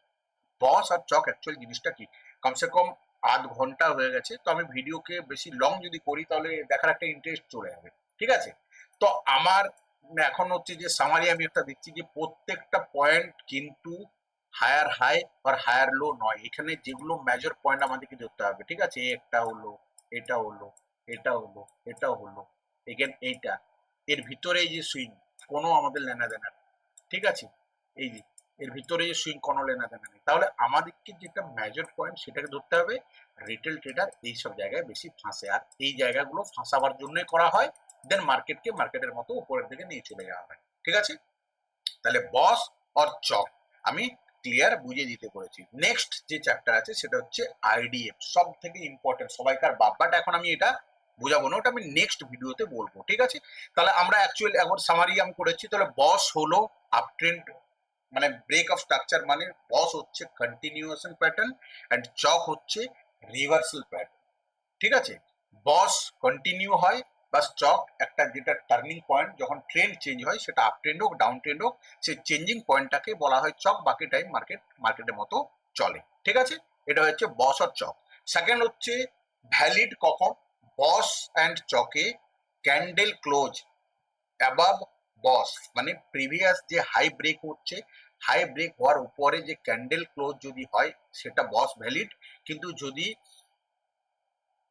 বস আর চক অ্যাকচুয়াল জিনিসটা কি। কমসে কম আধ ঘন্টা হয়ে গেছে, তো আমি ভিডিওকে বেশি লং যদি করি তাহলে দেখার একটা ইন্টারেস্ট চলে যাবে। ঠিক আছে, তো আমার এখন হচ্ছে যে সামারি আমি একটা দিচ্ছি যে প্রত্যেকটা পয়েন্ট কিন্তু হায়ার হাই আর হায়ার লো নয়, এখানে যেগুলো মেজর পয়েন্ট আমাদেরকে ধরতে হবে। ঠিক আছে, একটা হলো, এটা হলো, এটা হলো, এটা হলো, এগেন এইটা, এর ভিতরে এই যে সুইং কোনো আমাদের লেনা দেনা নেই। ঠিক আছে, এই যে এর ভিতরে যে সুইং কোনো লেনা দেনা নেই, তাহলে আমাদেরকে যেটা মেজর পয়েন্ট সেটাকে ধরতে হবে। রিটেল ট্রেডার এইসব জায়গায় বেশি ফাঁসে, আর এই জায়গাগুলো ফাঁসাবার জন্যই করা হয়, দেন মার্কেটকে মার্কেটের মতো উপরের দিকে নিয়ে চলে যাওয়া হয়। ঠিক আছে, তাহলে বস আর চক আমি ক্লিয়ার বুঝিয়ে দিতে পেরেছি। নেক্সট যে চ্যাপ্টার আছে সেটা হচ্ছে আইডিএফ, সব থেকে ইম্পর্টেন্ট, সবাইকার বাব্বাটা। এখন আমি এটা বোঝাবো না, ওটা আমি নেক্সট ভিডিওতে বলবো, ঠিক আছে? তাহলে আমরা অ্যাকচুয়ালি একবার সামারি আমি করেছি। তাহলে বস হলো আপ ট্রেন্ড, মানে ব্রেক অফ স্ট্রাকচার, মানে বস হচ্ছে কন্টিনিউয়েশন প্যাটার্ন অ্যান্ড চক হচ্ছে রিভার্সাল প্যাটার্ন, ঠিক আছে? বস কন্টিনিউ হয় বা স্টক একটা যেটা টার্নিং পয়েন্ট, যখন ট্রেন্ড চেঞ্জ হয়, সেটা আপ ট্রেন্ড হোক ডাউন ট্রেন্ড হোক, সেই চেঞ্জিং পয়েন্টটাকে বলা হয় চক। বাকি টাইম মার্কেটের মতো চলে, ঠিক আছে? এটা হচ্ছে বস আর চক। সেকেন্ড হচ্ছে ভ্যালিড কখন? বস অ্যান্ড চকে ক্যান্ডেল ক্লোজ অ্যাবাভ বস, মানে প্রিভিয়াস যে হাই ব্রেক হচ্ছে, হাই ব্রেক হওয়ার উপরে যে ক্যান্ডেল ক্লোজ যদি হয় সেটা বস ভ্যালিড, কিন্তু যদি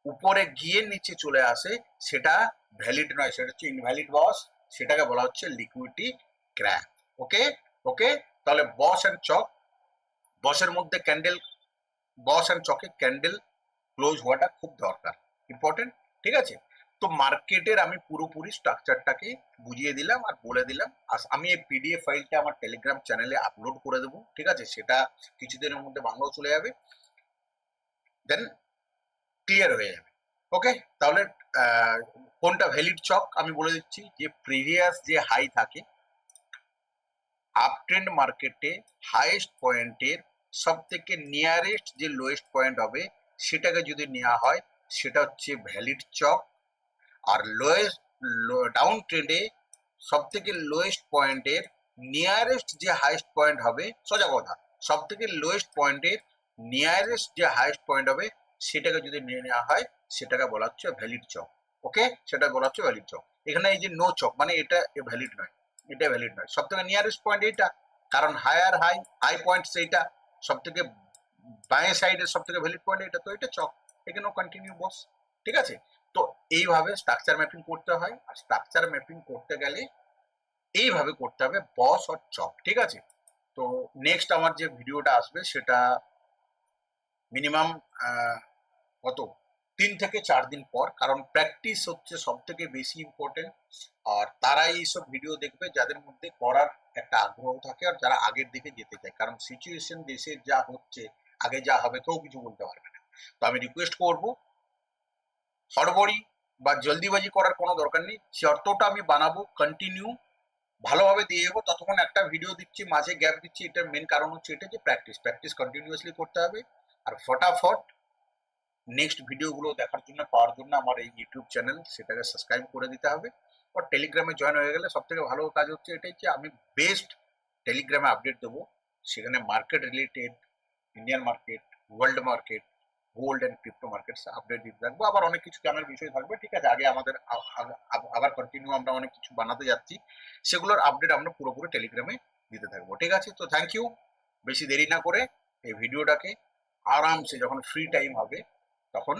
উপরে গিয়ে নিচে চলে আসে সেটা ভ্যালিড নয়, সেটা হচ্ছে ইনভ্যালিড বস, সেটাকে বলা হচ্ছে লিকুইডিটি ক্র্যাক। ওকে ওকে, তাহলে বস অ্যান্ড চক, বসের মধ্যে ক্যান্ডেল, বস অ্যান্ড চকে ক্যান্ডেল ক্লোজ হওয়াটা খুব দরকার, ইম্পর্টেন্ট, ঠিক আছে? তো মার্কেটের আমি পুরোপুরি স্ট্রাকচারটাকে বুঝিয়ে দিলাম আর বলে দিলাম। আর আমি এই পিডিএফ ফাইলটা আমার টেলিগ্রাম চ্যানেলে আপলোড করে দেবো, ঠিক আছে? সেটা কিছুদিনের মধ্যে বাংলাও চলে যাবে, দেন ক্লিয়ার হয়ে যাবে। ওকে, তাহলে কোনটা ভ্যালিড চক আমি বলে দিচ্ছি, যে প্রিভিয়াস যে হাই থাকে আপ ট্রেন্ড মার্কেটে, হাইয়েস্ট পয়েন্টের সব থেকে নিয়ারেস্ট যে লোয়েস্ট পয়েন্ট হবে সেটাকে যদি নেওয়া হয় সেটা হচ্ছে ভ্যালিড চক। আর লোয়েস্ট ডাউন ট্রেন্ডে সব থেকে লোয়েস্ট পয়েন্টের নিয়ারেস্ট যে হাইয়েস্ট পয়েন্ট হবে, সোজা কথা, সব থেকে লোয়েস্ট পয়েন্টের নিয়ারেস্ট যে হাইয়েস্ট পয়েন্ট হবে সেটাকে যদি নিয়ে নেওয়া হয় সেটাকে বলা হচ্ছে ভ্যালিড চক। ওকে, সেটা বলা হচ্ছে ভ্যালিড চক। এখানে এই যে নো চক, মানে এটা ভ্যালিড নয়, এটা ভ্যালিড নয়। সব থেকে নিয়ারেস্ট পয়েন্ট এটা, কারণ হায়ার হাই হাই পয়েন্ট সেইটা, সব থেকে বাঁয়ে সাইডের সব থেকে ভ্যালিড পয়েন্ট এটা, তো এটা চক, এখানেও কন্টিনিউ বস, ঠিক আছে? তো এইভাবে স্ট্রাকচার ম্যাপিং করতে হয়। আর স্ট্রাকচার ম্যাপিং করতে গেলে এইভাবে করতে হবে, বস আর চক, ঠিক আছে? তো নেক্সট আমার যে ভিডিওটা আসবে সেটা মিনিমাম কত 3 থেকে 4 দিন পর, কারণ প্র্যাকটিস হচ্ছে সব থেকে বেশি ইম্পর্টেন্ট। আর তারাই এইসব ভিডিও দেখবে যাদের মধ্যে করার একটা আগ্রহ থাকে আর যারা আগের দিকে যেতে চায়, কারণ সিচুয়েশন দেশের যা হচ্ছে, আগে যা হবে কেউ কিছু বলতে পারবে না। তো আমি রিকোয়েস্ট করবো, হড়বড়ি বা জলদিবাজি করার কোনো দরকার নেই। যতটা আমি বানাবো কন্টিনিউ ভালোভাবে দিয়ে যাবো, ততক্ষণ একটা ভিডিও দিচ্ছি, মাঝে গ্যাপ দিচ্ছি, এটার মেন কারণ হচ্ছে এটা যে প্র্যাকটিস প্র্যাকটিস কন্টিনিউয়াসলি করতে হবে। আর ফটাফট নেক্সট ভিডিওগুলো দেখার জন্য, পাওয়ার জন্য আমার এই ইউটিউব চ্যানেল সেটাকে সাবস্ক্রাইব করে দিতে হবে। আর টেলিগ্রামে জয়েন হয়ে গেলে সব থেকে ভালো কাজ হচ্ছে এটাই যে আমি বেস্ট টেলিগ্রামে আপডেট দেবো। সেখানে market related, Indian market, world market, gold and crypto markets update দিতে থাকবো। আবার অনেক কিছু জানার বিষয় থাকবে, ঠিক আছে? আগে আমাদের আবার কন্টিনিউ আমরা অনেক কিছু বানাতে যাচ্ছি, সেগুলোর আপডেট আমরা পুরোপুরি টেলিগ্রামে দিতে থাকবো, ঠিক আছে? তো থ্যাংক ইউ। বেশি দেরি না করে এই ভিডিওটাকে আরামসে যখন ফ্রি টাইম হবে তখন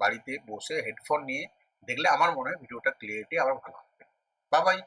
বাড়িতে বসে হেডফোন নিয়ে দেখলে আমার মনে হয় ভিডিওটা ক্লিয়ারিটি আবার ভালো হবে। Bye bye.